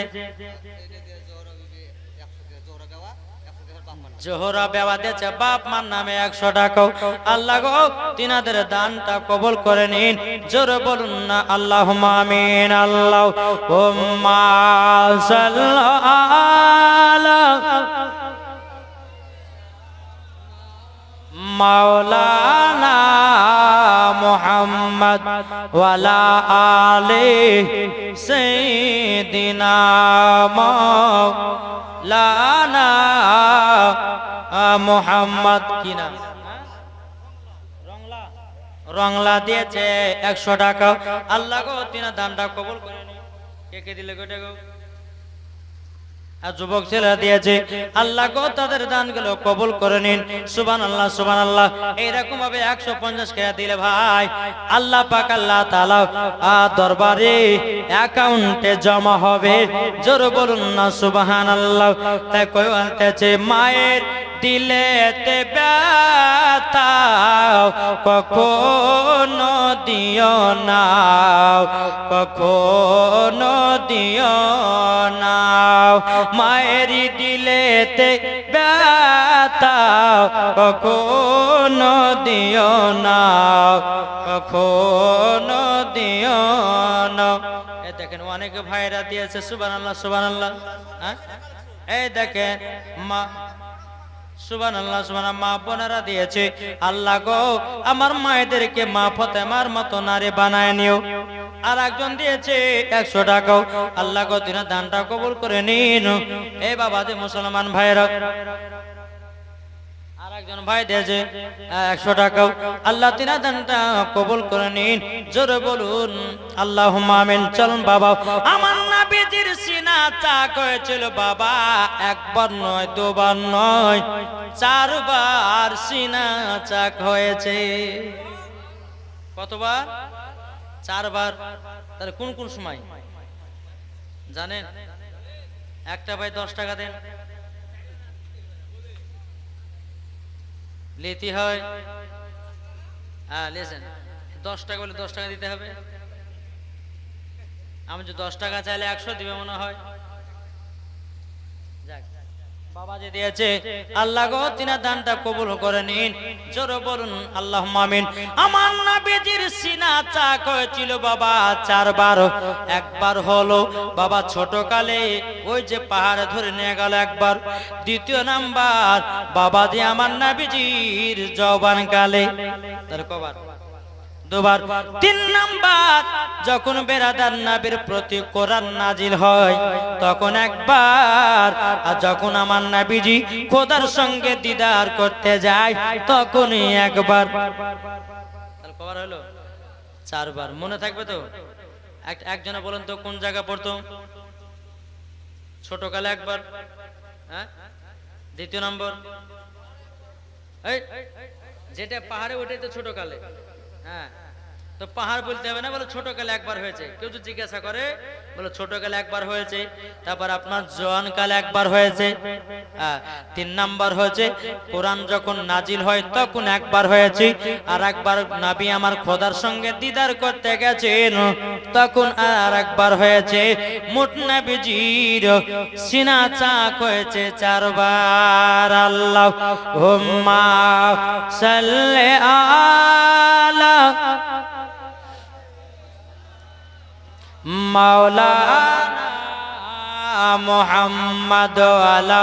জোহরা বেওয়া দিয়েছে বাপ মার নামে 100 টাকা। আল্লাহ গো তিনাদের দানটা কবুল করে নিন, জোরে বলুন না আল্লাহুম্মা আমিন। আল্লাহুম্মা সাল্লি মাওলানা মুহাম্মদ ওয়ালা আলি সাইয়্যিদিনা মাওলানা মুহাম্মদ। কি নাম? রংলা দিয়েছে 100 টাকা। আল্লাহ গো তিনা দানটা কবুল করে নিন। কে কে দিলে গোটা গো? আর যুবক ছেলেরা দিয়েছে, আল্লাহ গো তাদের দানগুলো কবুল করে নিন। সুবহানাল্লাহ, সুবহানাল্লাহ। এইরকম ভাবে 150 টাকা দিলে ভাই আল্লাহ পাক আল্লাহ তাআলা দরবারে অ্যাকাউন্টে জমা হবে, জোরে বলুন না সুবহানাল্লাহ। তাই কই বলতেছে মায়ের দিলেতে ব্যথা কখনো দিও না, কখনো দিও না, মায়ের দিলেতে ব্যথা কখনো দিও না, কখনো দিও না। এই দেখেন অনেক ভাইরা দিয়েছে, সুবহানাল্লাহ, সুবহানাল্লাহ। এই দেখেন মা, সুবহানাল্লাহ, সুবহানাল্লাহ। মা বোনেরা দিয়েছে, আল্লাহ গো আমার মায়েদেরকে মা ফাতেমার মতো নারী বানায় নিও। আর একজন দিয়েছে 100 টাকা, আল্লাহ গো তিনা দানটা কবুল করে নিন। এই বাবা যে মুসলমান ভাইরা, আর একজন ভাই দিয়েছে 100 টাকা, আল্লাহ তিনা দানটা কবুল করে নিন, জোরে বলুন আল্লাহুম্মা আমিন। চলুন বাবা, আমার নবীজির সিনা চাক হয়েছিল বাবা, একবার নয়, দুবার নয়, 4 বার সিনা চাক হয়েছে। কতবার? 4 বার। তাহলে কোন কোন সময় জানেন? একটা ভাই 10 টাকা দেন, লেতি হয়। হ্যাঁ লেছেন 10 টাকা বলে 10 টাকা দিতে হবে। আমি যে 10 টাকা চাইলে 100 দিবে মনে হয়। যাক, বাবা যে দিয়েছে আল্লাহ গো তিনার দানটা কবুল করে নিন, জোরে বলুন আল্লাহুম্মা আমিন। আমার নবীজির সিনা চাক হয়েছিল বাবা 4 বার। একবার হলো বাবা ছোটকালে ওই যে পাহাড়ে ধরে নিয়ে গেল একবার। দ্বিতীয় নাম্বার বাবা যে আমার নবীজির জওয়ান কালে, তার কবার 2 বার। 3 নাম্বার যখন বেরাদার নবীর প্রতি কোরআন নাজিল হয় তখন একবার, আর যখন আমার নবীজি খোদার সঙ্গে দিদার করতে যায় তখনই একবার। তাহলে কবার হলো? 4 বার। মনে থাকবে তো? একজনে বলেন তো কোন জায়গা পড়তো? ছোটকালে একবার, হ্যাঁ। দ্বিতীয় নম্বর এই যেটা পাহাড়ে ওটাই তো ছোটকালে, হ্যাঁ। তো পাহাড় বলতে হবে না, বলে ছোটকালে একবার হয়েছে। কেউ যদি জিজ্ঞাসা করে বলে ছোটকালে একবার হয়েছে, তারপর আপনার জওয়ান কালে একবার হয়েছে। 3 নাম্বার হয়েছে কোরআন যখন নাজিল হয় তখন একবার হয়েছে, আর একবার নবী আমার খোদার সঙ্গে দিদার করতে গেছেন তখন আর একবার হয়েছে। মোট নবীজির সিনা চাক হয়েছে 4 বার। আল্লাহুম্মা সাল্লি আলা মাওলানা মুহাম্মদ আলা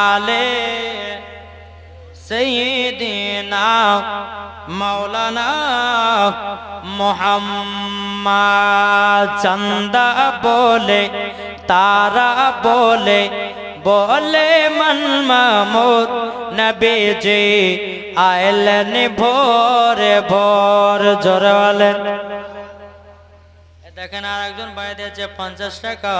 আলে সাইয়্যিদিনা মাওলানা মুহাম্মদ। চন্দা বলে তারা বলে বলে মন মামুদ নবীজি আইলেন ভোরে ভোর। জোরে বলেন। দেখেন আর একজন ভাই দিয়েছে 50 টাকা।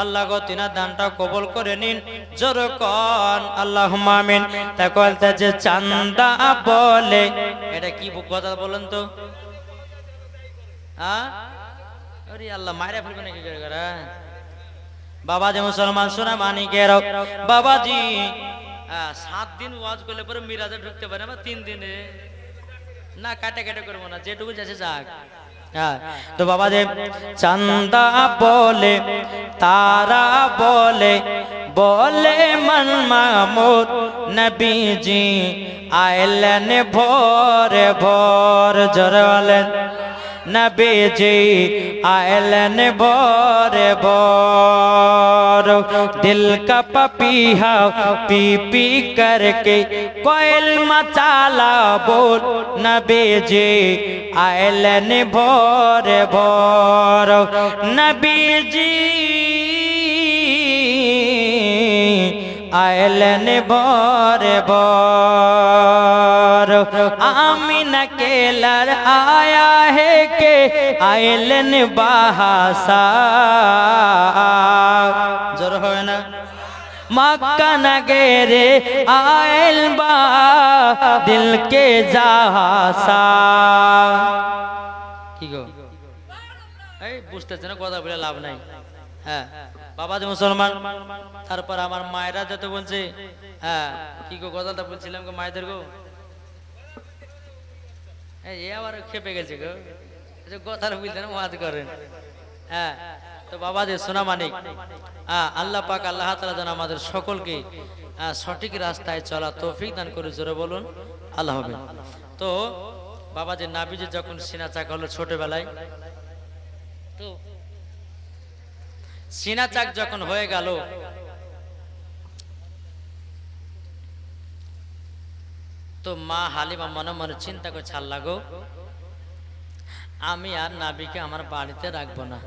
আল্লাহ গো তিনার দানটা কবুল করে নিন, জোরে কোন আল্লাহুম্মা আমিন। তা বলতেছে চান্দা বলে, এটা কি কথা বলেন তো? হ্যাঁ, আরে আল্লাহ মাইরা ফেলবে নাকি করে? বাবা যে মুসলমান সোনা মানিকের বাবাজি 7 দিন ওয়াজ করলে পরে মিরাজে ঢুকতে পারে না, 3 দিনে না কাটে কাটে করবো না, যেটুকু যাচ্ছে যাক। তো বাবা যে চান্দা বলে তারা বলে বলে মন মামুদ নবীজি আইলেন ভোরে ভোর। জোরে বলেন नबीजी आयलन बोरे बोर दिल का पपीहा पी पी करके कोयल मचाला बोल नबीजी आयलन बोरे बोर नबीजी आयलन बोरे बोर आमीना के लर आया है के आयलन बहासा जोर हो ना मक्का नगरे आयल बा दिल के जहासा की गो এই বুঝতেছেন না কথা বলে লাভ নাই। হ্যাঁ বাবা যে মুসলমান, তারপর আমার মায়েরা যত বলছে হ্যাঁ কি গো কথাটা বলছিলাম গো মায়েদের গো এই আবার খেপে গেছে গো কথা বলতে না ওয়াজ করেন। হ্যাঁ তো বাবা যে সোনা মানিক আল্লাহ পাক আল্লাহ তাআলা যেন আমাদের সকলকে সঠিক রাস্তায় চলা তৌফিক দান করে, জোরে বলুন আল্লাহ। তো বাবা যে নাবিজি যখন সিনা চাক হলো ছোটবেলায়, তো সিনা চাক যখন হয়ে গেল তো মা হালিমা মনে মনে চিন্তা করে ছাড় লাগো আমি আর নাবিকে আমার বাড়িতে রাখবো না।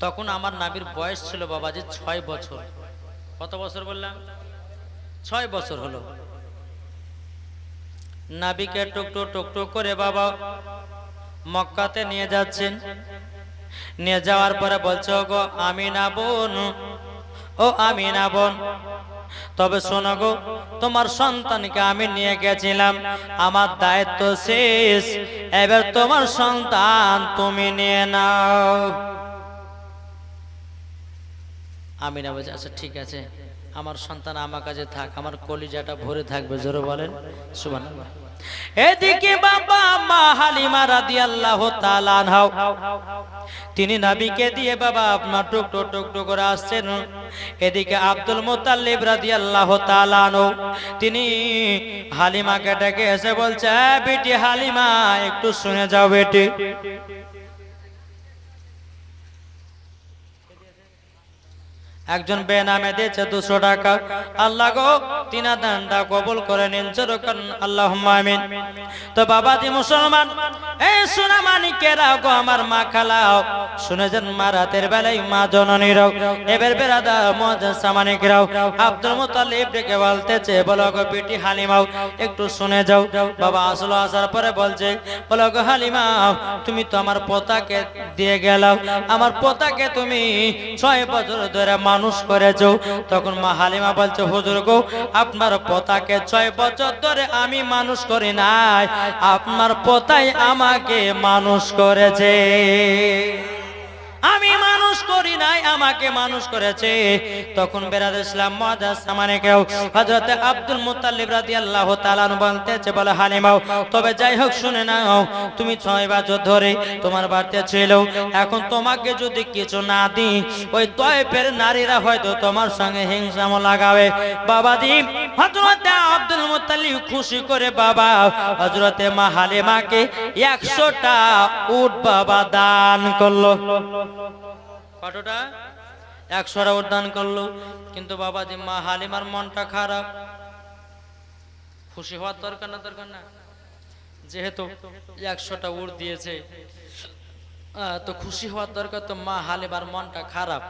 তখন আমার নাবির বয়স ছিল বাবাজি 6 বছর। কত বছর বললাম? 6 বছর হলো। নাবিকে টুকটুক টুকটুক করে বাবা মক্কাতে নিয়ে যাচ্ছেন। নিয়ে যাওয়ার পরে বলছো গো আমিনা বোন, ও আমিনা বোন তবে শোনো গো তোমার সন্তানকে আমি নিয়ে গেছিলাম, আমার দায়িত্ব শেষ, এবার তোমার সন্তান তুমি নিয়ে নাও। আমিনা বলছে আচ্ছা ঠিক আছে আমার সন্তান আমার কাছে থাক, আমার কলিজাটা ভরে থাকবে, জোরে বলেন সুবহানাল্লাহ। এদিকে বাবা মা হালিমা রাদিয়াল্লাহু তাআলা আনহা তিনি নবীকে দিয়ে বাবা আপনার টুকটো টুকটো করে আসছেন। এদিকে আব্দুল মুত্তালিব রাদিয়াল্লাহু তাআলা আনহু তিনি হালিমাকে ডেকে এসে বলছে, বেটি হালিমা একটু শুনে যাও বেটি। একজন বেনামে দিয়েছে 200 টাকা, আল্লাহ গো তিনা দানটা কবুল করে নিন, যেরকম আল্লাহুম্মা আমিন। তো বাবাজি মুসলমান, এই সোনা মানিকেরা গো আমার মা খালাও শুনে যান, মা রাতের বেলায় মা জননীরাও এবার বেরাদা মুআজ্জাজ মানিকরাও আব্দুল মুত্তালিব ডেকে বলতেছে, বলো গো বেটি হালিমাও একটু শুনে যাও। বাবা আসলো, আসার পরে বলছে, বলো গো হালিমা তুমি তো আমার পোতাকে দিয়ে গেলাও, আমার পোতাকে তুমি 6 বছর ধরে মানুষ করেছো। তখন মা হালিমা বলছে, হুজুর গো আপনার পোতাকে 6 বছর ধরে আমি মানুষ করি নাই, আপনার পোতাই আমাকে মানুষ করেছে, আমি মানুষ করি নাই, আমাকে মানুষ করেছে। তখন বেরাদর ইসলাম মুআজ্জাজ সামানেকেও হযরত আব্দুল মুত্তালিব রাদিয়াল্লাহু তাআলা বলতেছে, বলে হালিমাও তবে যাই হোক শুনে নাও, তুমি 6 বছর ধরে তোমার বাড়িতে ছিল, এখন তোমাকে যদি কিছু না দিই ওই তয়েফের নারীরা হয়তো তোমার সঙ্গে হিংসামো লাগাবে। বাবাজি হযরত আব্দুল মুত্তালিব খুশি করে বাবা হযরতে মা হালিমাকে 100টা উট বাবা দান করলো। কতটা? 100টা উট দান করলো। কিন্তু বাবাজি মা হালিমার মনটা খারাপ। খুশি হওয়ার দরকার না, দরকার না, যেহেতু 100টা উট দিয়েছে তো খুশি হওয়ার দরকার। তো মা হালিমার মনটা খারাপ।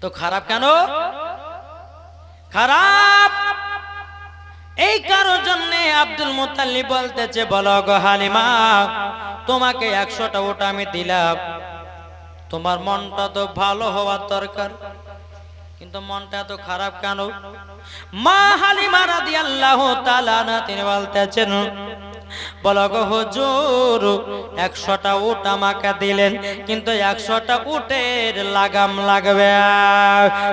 তো খারাপ কেন? খারাপ এই কারোর জন্য আব্দুল মুত্তালিব বলতেছে, বলো গো হালিমা তোমাকে 100টা উট আমি দিলাম, তোমার মনটা তো ভালো হওয়ার দরকার, কিন্তু মনটা এত খারাপ কেন? মা হালিমা রাদিয়াল্লাহু তাআলা তিনি বলতেছেন, বলো গো হুজুর 100টা উট আমাকে দিলেন, কিন্তু 100টা উটের লাগাম লাগবে,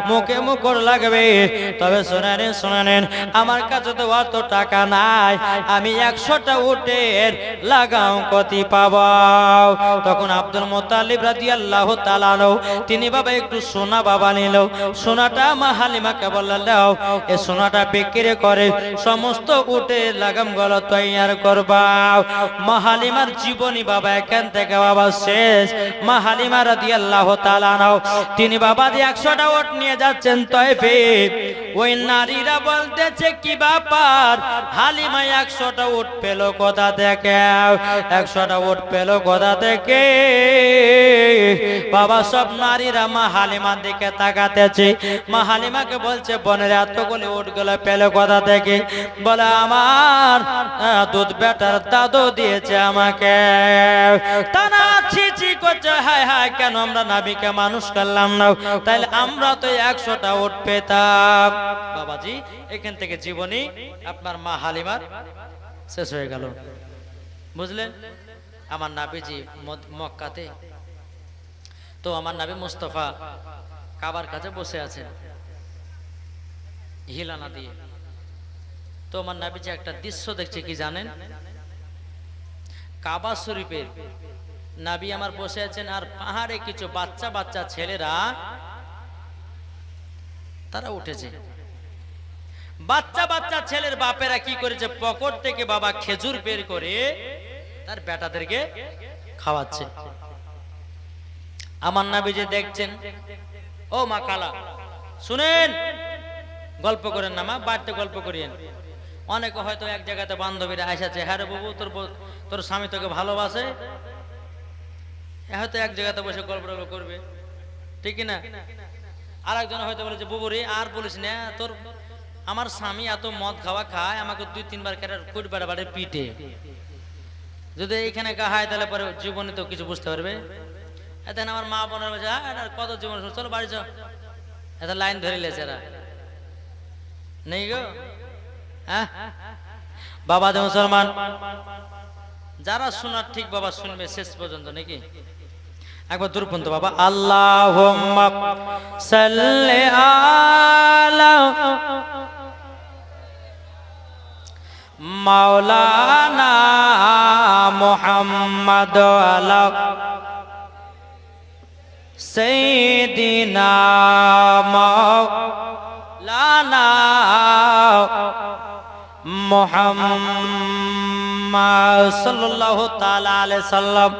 মুখে মুখর লাগবে। তবে শুনেন আমার কাছে তো অত টাকা নাই, আমি 100টা উটের লাগাম কতি পাবো? তখন আব্দুল মুত্তালিব রাদিয়াল্লাহু তাআলা তিনি বাবা একটু সোনা বাবা নিল। সোনাটা মা হালিমাকে বললেন, দাও এই সোনাটা বিক্রি করে সমস্ত উটের লাগাম গুলো তৈয়ার করবা। মা হালিমার জীবনী বাবা এখান থেকে বাবা শেষ। মা হালিমা রাদিয়াল্লাহু তাআলা তিনি বাবা দিয়ে 100টা উট নিয়ে যাচ্ছেন তয়েফে। ওই নারীরা বলতেছে, কি ব্যাপার হালিমা 100টা উট পেল কোথা থেকে? 100টা উট পেল কোথা থেকে? বাবা সব নারীরা মা হালিমার দিকে তাকাতেছে। মা হালিমাকে বলছে, বোনের এতগুলি উটগুলো পেল কোথা থেকে? বলে আমার দুধ বেটার দাদু দিয়েছে আমাকে। তারা ছি করছে, হায় হায় কেন আমরা নবীকে মানুষ করলাম না, তাইলে আমরা তো 100টা উট পেতাম। বাবাজি এখান থেকে জীবনী আপনার মা হালিমার শেষ হয়ে গেল, বুঝলেন? আমার নবীজি মক্কাতে, তো আমার নবী মুস্তাফা কাবার কাছে বসে আছেন হিলানা দিয়ে। তো আমার নবীজি একটা দৃশ্য দেখছে, কি জানেন? কাবা শরীফের নবী আমার বসে আছেন, আর পাহাড়ে কিছু বাচ্চা বাচ্চা ছেলেরা তারা উঠেছে। বাচ্চা বাচ্চা ছেলের বাপেরা কি করেছে, পকেট থেকে বাবা খেজুর বের করে তার বেটাদেরকে খাওয়াচ্ছে। আমার নবীজি দেখছেন। ও মা কালা শুনেন, গল্প করেন না মা, বাড়িতে গল্প করিয়েন। অনেকে হয়তো এক জায়গাতে বান্ধবীরা এসেছে, হ্যাঁ রে বাবু তোর স্বামী তোকে ভালোবাসে, হয়তো এক জায়গাতে বসে গল্প করবে, ঠিক না? আর একজন হয়তো বলেছে, বাবু রে আর বলিস না, তোর আমার স্বামী এত মদ খাওয়া খায়, আমাকে 2-3 বার কুট বাড়ে পিটে। যদি এইখানে গাহায় তাহলে পরে জীবনে তো কিছু বুঝতে পারবে। এখন আমার মা বোনের বলছে, কত জীবন, চলো বাড়ি যাও, এত লাইন ধরে লেছে এরা নেই গো। হ্যাঁ বাবা যে মুসলমান, যারা শোনার ঠিক বাবা শুনবে শেষ পর্যন্ত, নাকি? একবার দূর পর্যন্ত বাবা, আল্লাহুম্মা সাল্লি আলা মাওলানা মুহাম্মদ আলা সাইয়্যিদিনা মাওলানা মুহাম্মদ সাল্লাল্লাহু তাআলা আলাইহি সাল্লাম।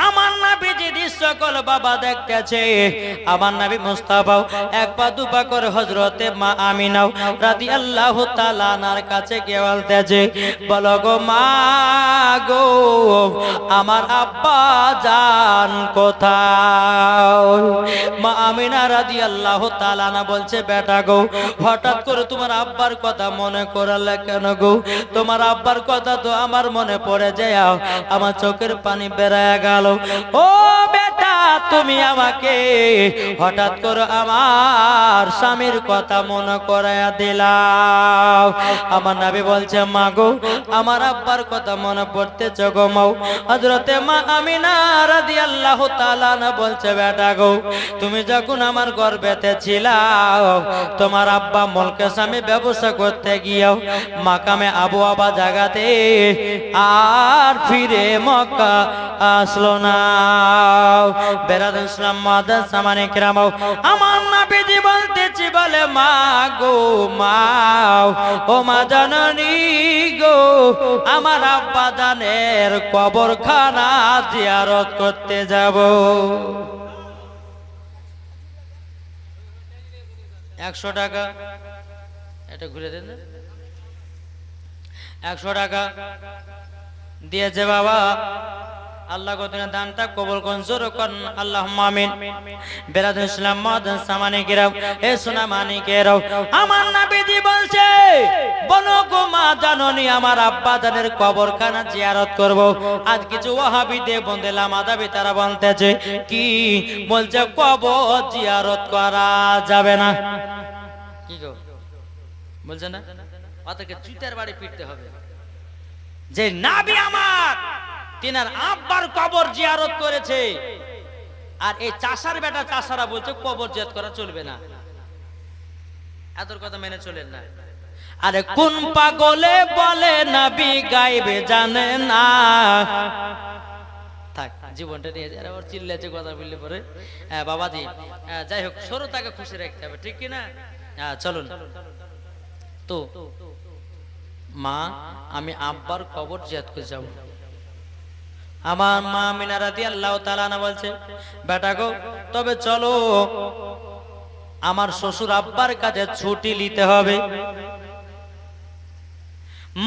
আমার নবীজি সকল বাবা দেখতেছে, আমার নবী মুস্তাফা এক পা দুপা করে হযরতে মা আমিনা রাদিয়াল্লাহু তাআলা আনহার কাছে গিয়ে বলতেছে, বলো গো মা গো, আমার আব্বা জান কোথায়? মা আমিনা রাদিয়াল্লাহু তাআলা আনহা বলছে, বেটা গো, হঠাৎ করে তোমার আব্বার কথা মনে করলে কেন গো? তোমার আব্বার কথা তো আমার মনে পড়ে যায়, আমার চোখের পানি বেরিয়ে গেল। ও বেটা, তুমি আমাকে হঠাৎ করে আমার স্বামীর কথা মনে করাইয়া দিলাম। আমার নবী বলছে, মা গো, আমার আব্বার কথা মনে পড়তেছে গো মাও। হযরতে মা আমিনা রাদিয়াল্লাহু তাআলা আনহা বলছে, বেটা গো, তুমি যখন আমার গর্ভেতে ছিলাও, তোমার আব্বা মুলকে স্বামী ব্যবসা করতে গিয়েও মাকামে আবু আবা জায়গাতে আর ফিরে মক্কা আসলো না। বেরাদুল ইসলাম মাদার সামানে কিরাম, আমার নবীজি বলতেছি, বলে মা গো মা, ও মা জননী গো, আমার আব্বা জানের কবরখানা জিয়ারত করতে যাব। 100 টাকা এটা ঘুরে দেন, 100 টাকা দিয়েছে বাবা। আল্লাহ গদিনা দানটা কবুল করুন, জোর করুন আল্লাহুম্মা আমিন। বেরাদুল ইসলাম মাদান সামানে কিরাম, এ সোনা মানিকেরাও, আমার নবীজি বলছে, বলো গো মা জাননী, আমার আব্বা জানের কবরখানা জিয়ারত করব। আজ কিছু ওয়াহাবি দেবন্দে লামাদাবি তারা বলতেছে কি, বলছে কবর জিয়ারত করা যাবে না। কি গো বলছে না? ওদেরকে জুতার বাড়ি পিটতে হবে। যে নবী আমার তিনার আব্বার কবর জিয়ারত করেছে, আর এই চাষার বেটা চাষারা বলছে কবর জিয়ারত করা চলবে না। এত কথা মেনে চলেন না। আরে কোন পাগলে বলে নবী গায়বে জানে না। থাক, জীবনটা নিয়ে যারা ওর চিল্লাছে কথা বললে পরে। হ্যাঁ বাবাজি, যাই হোক, শ্রোতাকে খুশি রাখতে হবে, ঠিক কি না? হ্যাঁ চলুন। তো মা, আমি আব্বার কবর জিয়ারত করে যাব। আমার মা আমিনা রাদিয়াল্লাহু তাআলা আনহা বলছে, বেটা গো, তবে চলো, আমার শ্বশুর আব্বার কাছে ছুটি নিতে হবে।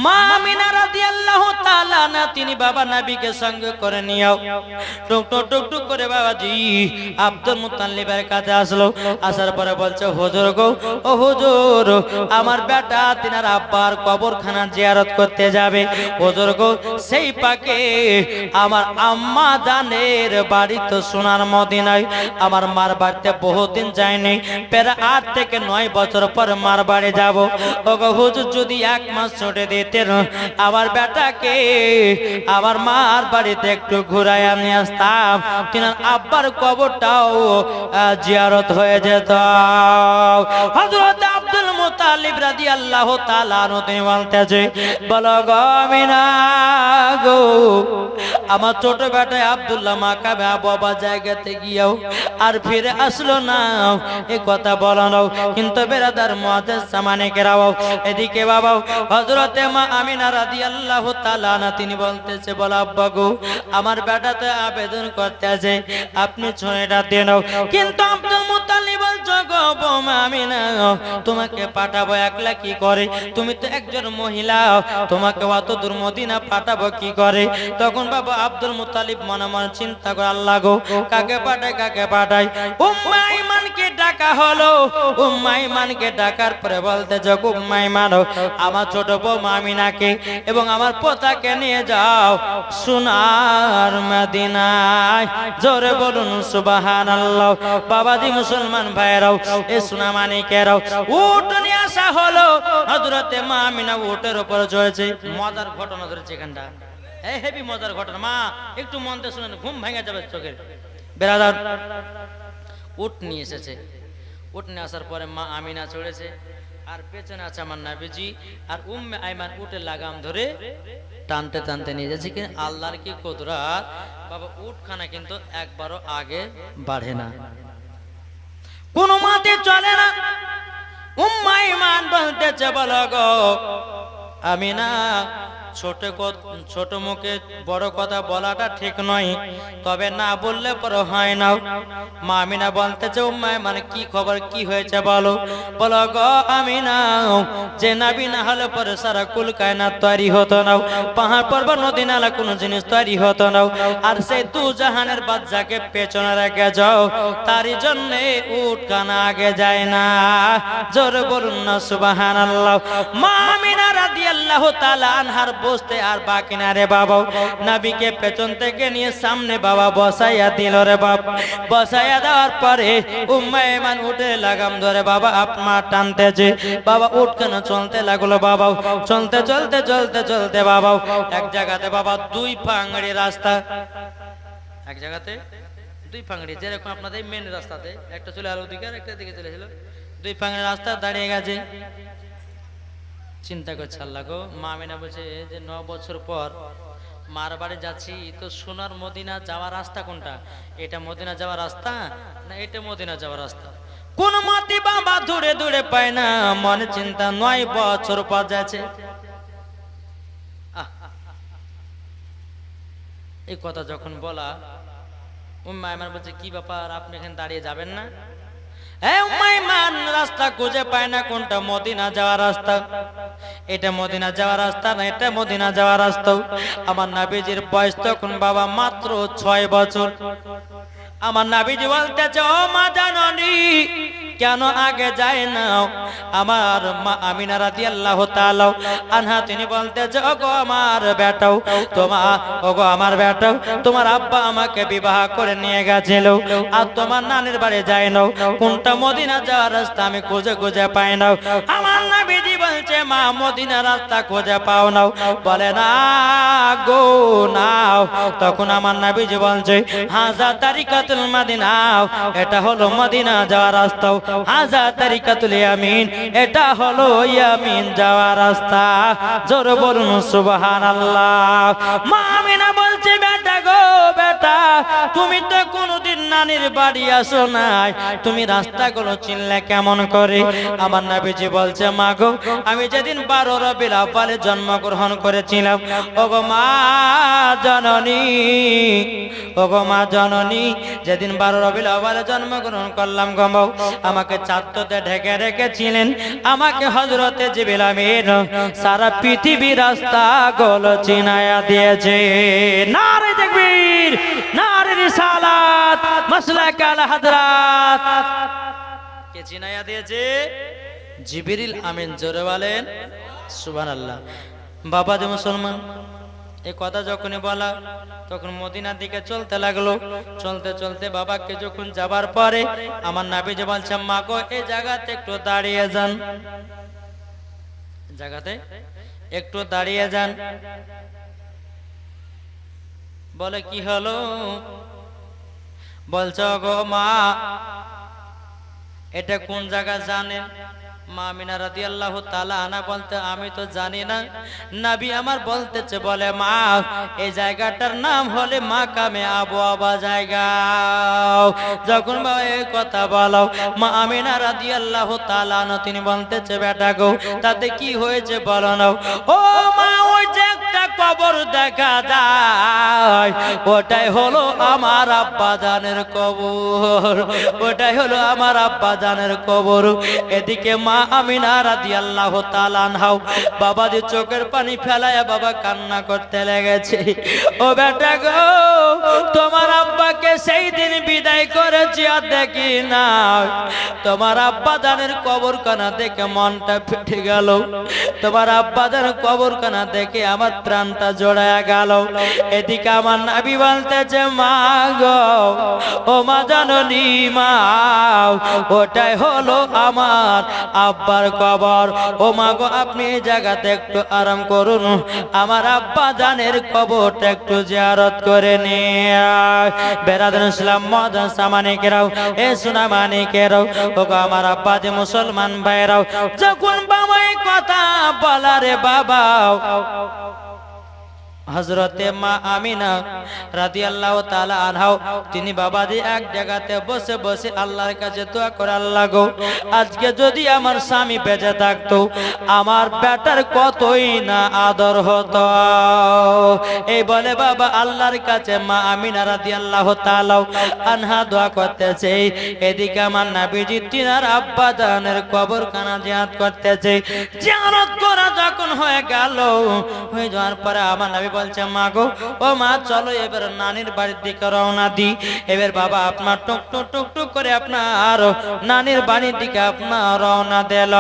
মা আমিনা রাদিয়াল্লাহু তাআলা আনহা তিনি বাবা নবীকে সঙ্গে করে নিও টুক করে বাবাজি আব্দুল মুত্তালিবের কাছে আসলো। আসার পরে বলছে, হুজুর গো, ও হুজুর, আমার বেটা তিনার আব্বার কবরখানা জিয়ারত করতে যাবে। হুজুর গো, সেই পাকে আমার আম্মা জানের বাড়ি তো সোনার মদিনায়, আমার মার বাড়িতে বহুদিন যায়নি, প্রায় 8 থেকে 9 বছর পর মার বাড়ি যাব। ওগো হুজুর, যদি 1 মাস ছুটি দিতেন, আমার বেটাকে আমার মার বাড়িতে একটু ঘুরাইয়া নিয়ে আসতাম, তিনার আব্বার কবরটাও জিয়ারত হয়ে যেত। হযরত আব্দুল মুত্তালিব রাদিয়াল্লাহু তাআলা আনহু তিনি বলতেছে, বলো গো আমিনা গো, আমার ছোট বেটা আব্দুল্লাহ মাকাবে আবু আবা জায়গাতে গিয়েও আর ফিরে আসলো না, এই কথা বলো না। কিন্তু বেরাদার মুআজ্জাজ সামানে কেরাও, এদিকে বাবা হযরতে মা আমিনা রাদিয়াল্লাহু তাআলা আনহা তিনি বলতেছে, বলো আব্বা গো, আমার বেটাতে আবেদন করতেছে, আপনি ছুঁয়েটা দেন। কিন্তু আব্দুল মুত্তালিব বলছো, গো বৌমা আমিনা, তোমাকে পাঠাবো একলা কি করে? তুমি তো একজন মহিলা, তোমাকে অত দূর মদিনা পাঠাবো কি করে? তখন বাবা আব্দুল মুত্তালিব মনে মনে চিন্তা করে, আল্লাহ গো, কাকে পাঠাই? উম্মে আইমানকে ডাকা হলো। উম্মে আইমানকে ডাকার পরে বলতেছে, উম্মে আইমান, আমার ছোট বৌমা আমিনাকে এবং আমার পোতাকে নিয়ে যাও সোনার মদিনায়। জোরে বলুন সুবহানাল্লাহ। বাবাজি মুসলমান ভাইরাও, এ সোনা মানিকেরাও, উট নিয়ে আসা হলো। হযরতে মা আমিনা উটের উপর চড়েছে। মজার ঘটনা ধরেছে এখানটা, এই হেভি মজার ঘটনা। মা একটু মন দিয়ে শুনেন, ঘুম ভেঙে যাবে চোখের। বেরাদার উট নিয়ে এসেছে। উট নিয়ে আসার পরে মা আমিনা চড়েছে, আর পেছনে আছে আমার নবীজি, আর উম্মে আইমান উটের লাগাম ধরে টানতে টানতে নিয়ে যাচ্ছে। কিন্তু আল্লাহর কি কুদরত বাবা, উটখানা কিন্তু একবারও আগে বাড়ে না, কোনো মাতে চলে না। উম্মে আইমান বলতেছে, বলো গো আমিনা, ছোট মুখে বড় কথা বলাটা ঠিক নয়, তবে না বললে পরে হয় না। মা আমিনা বলতেছে, উম্মে মানে কি খবর, কি হয়েছে বলো। বলো গো আমিনা, যে নবী না হলে পরে সারা কুল কায়নাত তৈরি হতো না, পাহাড় পর্বত নদী নালা কোনো জিনিস তৈরি হতো না। আর সেই দু জাহানের বাচ্চাকে পেছনে রেখে যাও, তারই জন্য উট কানা আগে যায় না। জোরে বলুন না সুবহানাল্লাহ। মা আমিনা রাদিয়াল্লাহু তাআলা আনহার বসতে আর বাকি না রে বাবা, নবীকে পেছন থেকে নিয়ে সামনে বাবা বসাইয়া দিল রে বাবা। বসাইয়া দেওয়ার পরে উম্মে আইমান উঠে লাগাম ধরে বাবা আপনা টানতেছে, বাবা উঠ কেন চলতে লাগলো বাবা। চলতে চলতে চলতে চলতে বাবা এক জায়গাতে বাবা দুই পাংড়ি রাস্তা, এক জায়গাতে দুই পাংড়ি, যেরকম আপনাদের মেন রাস্তাতে একটা চলে আলো দিকে আর একটা দিকে চলেছিল, দুই পাংড়ি রাস্তা দাঁড়িয়ে গেছে। চিন্তা করছে আল্লাহ গো, মা আমিনা বলছে যে 9 বছর পর মার বাড়ি যাচ্ছি, তো সোনার মদিনা যাওয়ার রাস্তা কোনটা, এটা মদিনা যাওয়ার রাস্তা না এটা মদিনা যাওয়ার রাস্তা, কোন মতি বাবা দূরে দূরে পায় না। মনে চিন্তা, 9 বছর পর যাচ্ছে। এই কথা যখন বলা, উম্মে আইমান বলছে কি ব্যাপার, আপনি এখানে দাঁড়িয়ে যাবেন না? উম্মে আইমান রাস্তা খুঁজে পায় না, কোনটা মদিনা যাওয়ার রাস্তা, এটা মদিনা যাওয়ার রাস্তা না এটা মদিনা যাওয়ার রাস্তা। আমার নবীজির বয়স তখন বাবা মাত্র 6 বছর। আমার নবীজি বলতেছে, ও মা জাননি কেন আগে যায় না? আমার মা আমিনা রাদিয়াল্লাহু তাআলা আনহা তিনি বলতেছে, ওগো আমার বেটাও, ওগো আমার বেটাও, তোমার আব্বা আমাকে বিবাহ করে নিয়ে গেছিল, আর তোমার নানির বাড়ি যায় না, কোনটা মদিনা যাওয়ার রাস্তা আমি খুঁজে খুঁজে পাই না। আমার নবীজি বলছে, মা মদিনা রাস্তা খুঁজে পাও না? বলে না গো নাও। তখন আমার নবীজি বলছে, হাজা তারিকাতুল মদিনা, এটা হলো মদিনা যাওয়ার রাস্তা। হাজা তারিকাতুল ইয়ামিন, এটা হলো ইয়ামিন যাওয়ার রাস্তা। জোরে বলুন সুবহানাল্লাহ। মা আমিনা বলছে, বেটা গো বেটা, তুমি তো কোনোদিন নানির বাড়ি আসো নাই, তুমি রাস্তাগুলো চিনলে কেমন করে? আমার নবীজি বলছে, মা গো আমি যেদিন 12 রবিউল আউয়ালে জন্মগ্রহণ করেছিলাম, ওগো মা জননী, ওগো মা জননী, যেদিন 12 রবিউল আউয়ালে জন্মগ্রহণ করলাম গো, আমাকে চাঁদতে ঢেকে রেখেছিলেন, আমাকে হযরতে জিবরিল আমিন সারা পৃথিবীর রাস্তা গোল চিনায়া দিয়েছে। নারে তাকবীর, নারে রিসালাত, মাসলাক আল হযরত, কে চিনায়া দিয়েছে? জিবরিল আমিন। জোরে বলেন সুবহানাল্লাহ। বাবা যে মুসলমান, এই কথা যখনই বলা তখন মদিনার দিকে চলতে লাগলো। চলতে চলতে বাবাকে যখন যাবার পরে আমার নবীজি বলছে, মা গো এই জায়গাতে একটু দাঁড়িয়ে যান, জায়গাতে একটু দাঁড়িয়ে যান। বলে কি হলো? বলছো গো মা এটা কোন জায়গা জানেন? মা আমিনা রাদিয়াল্লাহু তাআলা আনা বলতে, আমি তো জানি না। নবী আমার বলতেছে, বলে মা এই জায়গাটার নাম হলে মাকামে আবু আবা জায়গা। যখন বাবা এই কথা বলো, মা আমিনা রাদিয়াল্লাহু তাআলা আনা তিনি বলতেছে, বেটা গো তাতে কি হয়েছে বলো না? ও মা ওই যে একটা কবর দেখা যায়, ওটাই হলো আমার আব্বা জানের কবর, ওটাই হলো আমার আব্বা জানের কবর। এদিকে মা আমিনা রাদিয়াল্লাহু তাআলা আনহা বাবা যে চোখের পানি ফেলায়া বাবা কান্না করতে লেগেছে। ও বেটা গো তোমার আব্বাকে সেই দিন বিদায় করেছি আর দেখি না, তোমার আব্বা জানের কবরখানা দেখে মনটা ফেটে গেল, তোমার আব্বা জানের কবরখানা দেখে আমার প্রাণ টানটা জোড়ায়া গেল। এদিকে আমার নবী বলতেছে মা গো, ও মা জননী মা, ওটাই হলো আমার আব্বার কবর। ও মা গো, আপনি এই জায়গাতে একটু আরাম করুন, আমার আব্বা জানের কবরটা একটু জিয়ারত করে নিয়ে। বেরাদার ইসলাম মহাদান সামানিকেরাও, এ সোনা মানিকেরাও, ও গো আমার আব্বা যে মুসলমান ভাইরাও, যখন বাবাই কথা বলা রে বাবা, হযরতে মা আমিনা রাদিয়াল্লাহু তাআলা আনহা তিনি বাবাজি এক জায়গাতে বসে বসে আল্লাহর কাছে দোয়া করে, আল্লাহ গো, আজকে যদি আমার স্বামী বেঁচে থাকতো, আমার বেটার কতই না আদর হতো। এই বলে বাবা আল্লাহর কাছে মা আমিনা রাদিয়াল্লাহু তাআলা আনহা দোয়া করতেছে। এদিকে আমার নবীজি তিনার আব্বা জানের কবরখানা জিয়ারত করতেছে। জিয়ারত করা যখন হয়ে গেল, হয়ে যাওয়ার পরে আমার নবী বলছে মা গো, ও মা চলো এবার নানির বাড়ির দিকে রওনা দি। এবার বাবা আপনার টুক টুক টুক টুক করে আপনার নানির বাড়ির দিকে আপনার রওনা দিল।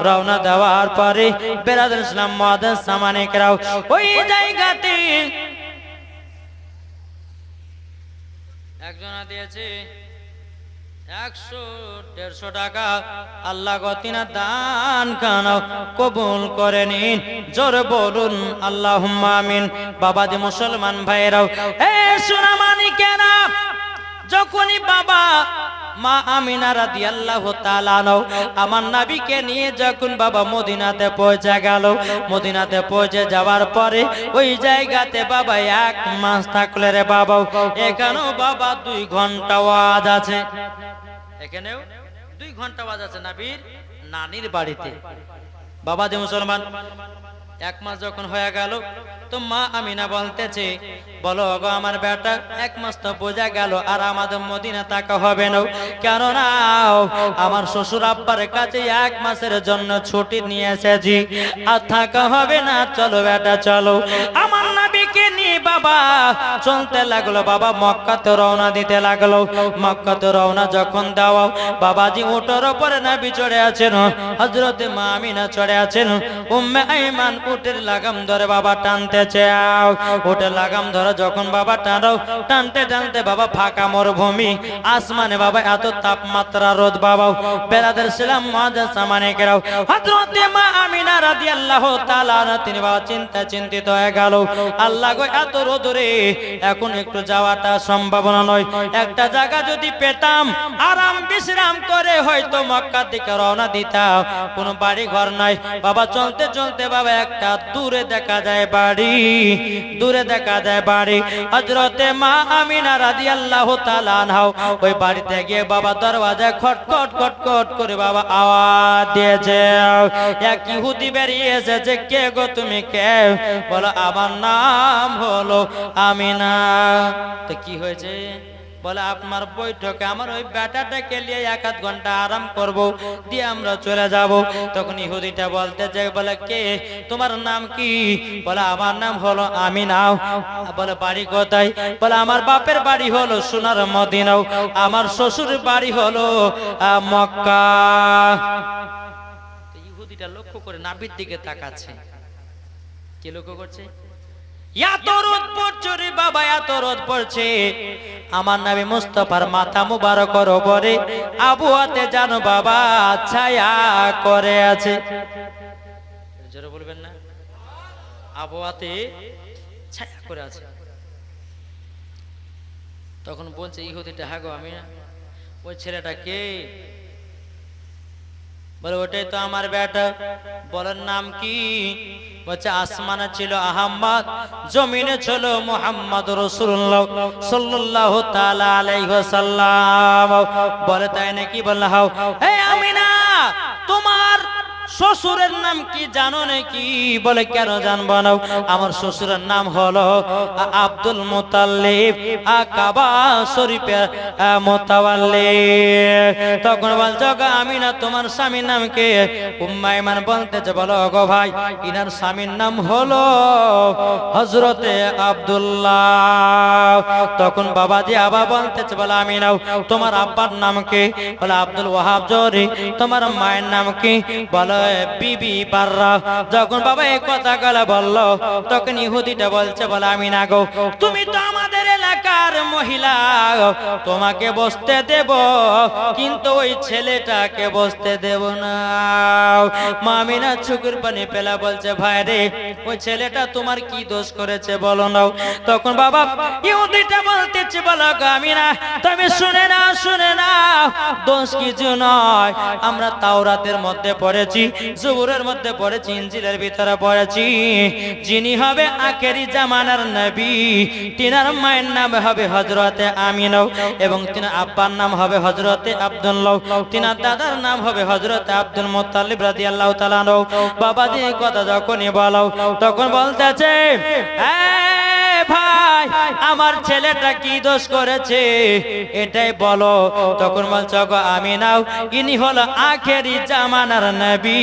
রওনা দেওয়ার পরে বেরাদার ইসলাম মুআদ্দিন সামানিকরাও ওই জায়গাতে একজনা দিয়েছে 100-150 টাকা। আল্লাহ গো তিনার দান খানা কবুল করে নিন, জোরে বলুন আল্লাহুম্মা আমিন। বাবাজি মুসলমান ভাইরাও, এ সোনা মানিকেরা, যখনই বাবা মা আমিনা রাদিয়াল্লাহু তাআলা আমার নবীকে নিয়ে যখন বাবা মদিনাতে পৌঁছে গেল, মদিনাতে পৌঁছে যাওয়ার পরে ওই জায়গাতে বাবা 1 মাস থাকলে রে বাবা, এখানেও বাবা 2 ঘন্টা ওয়াজ আছে, এখানেও 2 ঘন্টা ওয়াজ আছে নবীর নানির বাড়িতে। বাবা যে মুসলমান, 1 মাস যখন হয়ে গেল তো মা আমিনা বলতেছে, বলো গো আমার বেটা, 1 মাস তো বোঝা গেল আর আমাদের মদিনা থাকা হবে না, কেননা আমার শ্বশুর আব্বার কাছে 1 মাসের জন্য ছুটি নিয়ে এসেছি, আর থাকা হবে না, চলো বেটা চলো। আমার নবীকে নিয়ে বাবা চলতে লাগলো, বাবা মক্কাতে রওনা দিতে লাগলো। মক্কাতে রওনা যখন দাও, বাবাজি উটের উপরে নবী চড়ে আছেন, হযরতে মা আমিনা চড়ে আছেন, উম্মে আইমান উটের লাগাম ধরে বাবা টানতে চাও। উটের লাগাম ধরে যখন বাবা টানো, টানতে টানতে বাবা ফাঁকা মরুভূমি, আসমানে বাবা এত তাপমাত্রা রোদ বাবা। বেরাদার ইসলাম মুআদ্দিন সামানিকেরাও, হযরতে মা আমিনা রাদিয়াল্লাহু তাআলা তিনি বাবা চিন্তিত হয়ে গেল, আল্লাহ গো এত রোদ রে, এখন একটু যাওয়াটা সম্ভাবনা নয়, একটা জায়গা যদি পেতাম আরাম বিশ্রাম করে হয়তো মক্কা থেকে রওনা দিতাম, কোনো বাড়ি ঘর নাই বাবা। চলতে চলতে বাবা একটা দূরে দেখা যায় বাড়ি, দূরে দেখা যায় বাড়ি। হযরতে মা আমিনা রাদিয়াল্লাহু তাআলা আনহা ওই বাড়িতে গিয়ে বাবা দরওয়াজায় খটখট খটখট করে বাবা আওয়াজ দিয়েছে। এক ইহুদি বেরিয়ে এসেছে, কে গো তুমি কে? বলো আমার নাম হলো আমিনা। তো কি হয়েছে? বলে আপনার বৈঠকে আমার ওই বেটাটাকে নিয়ে 1-2 ঘন্টা আরাম করব, দিয়ে আমরা চলে যাব। তখন ইহুদিটা বলতে যে, বলে কে, তোমার নাম কি? বলে আমার নাম হলো আমিনা। বলে বাড়ি কোথায়? বলে আমার বাপের বাড়ি হলো সোনার মদিনা, আমার শ্বশুর বাড়ি হলো মক্কা। ইহুদিটা লক্ষ্য করে নাবির দিকে তাকাচ্ছে। কি লক্ষ্য করছে? এত রোদ পড়ছে রে বাবা, এত রোদ পড়ছে, আমার নবী মুস্তাফার মাথা মুবারকের উপরে আবহাওয়াতে জানো বাবা ছায়া করে আছে। জোরে বলবেন না? আবহাওয়াতে ছায়া করে আছে। তখন বলছে ইহুদিটা, হ্যাঁ গো আমি, ওই ছেলেটা কে? বলে ওটাই তো আমার বেটা। বলেন নাম কি? বলছে আসমানে ছিল আহমদ, জমিনে ছিল মুহাম্মদ রাসূলুল্লাহ সাল্লাল্লাহু তাআলা আলাইহি ওয়াসাল্লাম। বলে তাই নাকি? বলল হাও। হে আমিনা, তোমার শ্বশুরের নাম কি জানো নাকি? বলে কেন জানবো না, আমার শ্বশুরের নাম হলো আব্দুল মুতাল্লিব, কাবা শরীফের মুতাওয়াল্লি। তখন বলছে আমিনা তোমার স্বামীর নাম কি? উম্মে আইমান বলতেছে, বলো গো ভাই, ইনার স্বামীর নাম হলো হযরতে আব্দুল্লাহ। তখন বাবাজি আবার বলতেছে, বলে আমিনা তোমার আব্বার নাম কি? বলে আব্দুল ওয়াহাব জরি। তোমার মায়ের নাম কি? বলে বিবি বাররা। যখন বাবা এই কথাগুলো বলল তখন ইহুদিটা বলছে, বলে আমি না গো, তুমি তো আমাদের এলাকার মহিলা, তোমাকে বসতে দেব, কিন্তু ওই ছেলেটাকে বসতে দেব না। মা আমিনা চোখের পানি ফেলা বলছে, ভাই রে, ওই ছেলেটা তোমার কি দোষ করেছে বলো না। তখন বাবা ইহুদিটা বলতেছে, বলো গো আমিনা, তুমি শুনে না, শুনে না, দোষ কিছু নয়। আমরা তাওরাতের মধ্যে পড়েছি, জবুরের মধ্যে পড়েছি, ইনজিলের ভিতরে পড়েছি, যিনি হবে আখেরি জামানার নবী, তিনার মায়ের নাম হবে হযরতে আমিনা এবং তিনার আব্বার নাম হবে হযরতে আব্দুল্লাহ, তিনার দাদার নাম হবে হযরতে আব্দুল মুত্তালিব রাদিয়াল্লাহু তাআলা আনহু। বাবা যে কথা যখনই বলো তখন বলতেছে, ভাই আমার ছেলেটা কি দোষ করেছে এটাই বলো। তখন বলছো গো আমিনা, ইনি হলো আখেরি জামানার নবী,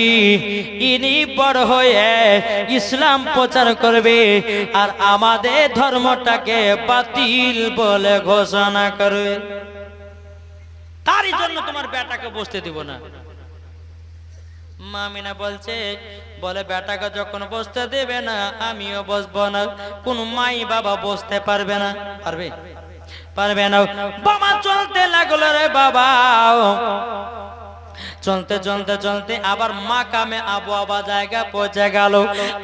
ইনি বড় হয়ে ইসলাম প্রচার করবে আর আমাদের ধর্মটাকে বাতিল বলে ঘোষণা করবে, তারই জন্য তোমার বেটাকে বসতে দিব না। মা আমিনা বলছে, বলে বেটাকে যখন বসতে দেবে না আমিও বসবো না। কোন মাই বাবা বসতে পারবে না? পারবে? পারবে না। বাবা চলতে লাগলো রে বাবা, চলতে চলতে চলতে আবার মাকামে আবু আবা জায়গা পৌঁছে গেল।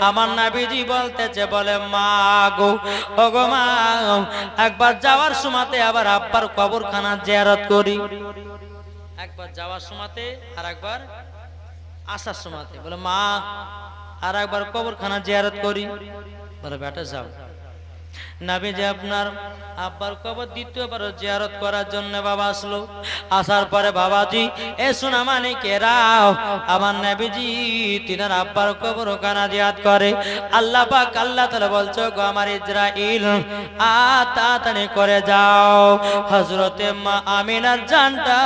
আমার নবীজি বলতেছে, বলে মা গো, ওগো মা, একবার যাওয়ার সময়তে আবার আব্বার কবরখানা জিয়ারত করি। একবার যাওয়ার সময়তে আর একবার আসার সময়তে। বলে মা, আর একবার কবরখানা জিয়ারত করি। বলে বেটা যাও। নবীজি আপনার আব্বার কবর দ্বিতীয়বার জিয়ারত করার জন্য বাবা আসলো। আসার পরে বাবাজি এ সোনা মানিকেরাও, আমার নবীজি তিনার আব্বার কবর ওখানে জিয়ারত করে। আল্লাহ পাক আল্লাহ তাআলা বলছো গো আমার ইসরাইল, তাড়াতাড়ি করে যাও, হযরতে মা আমিনার জানটা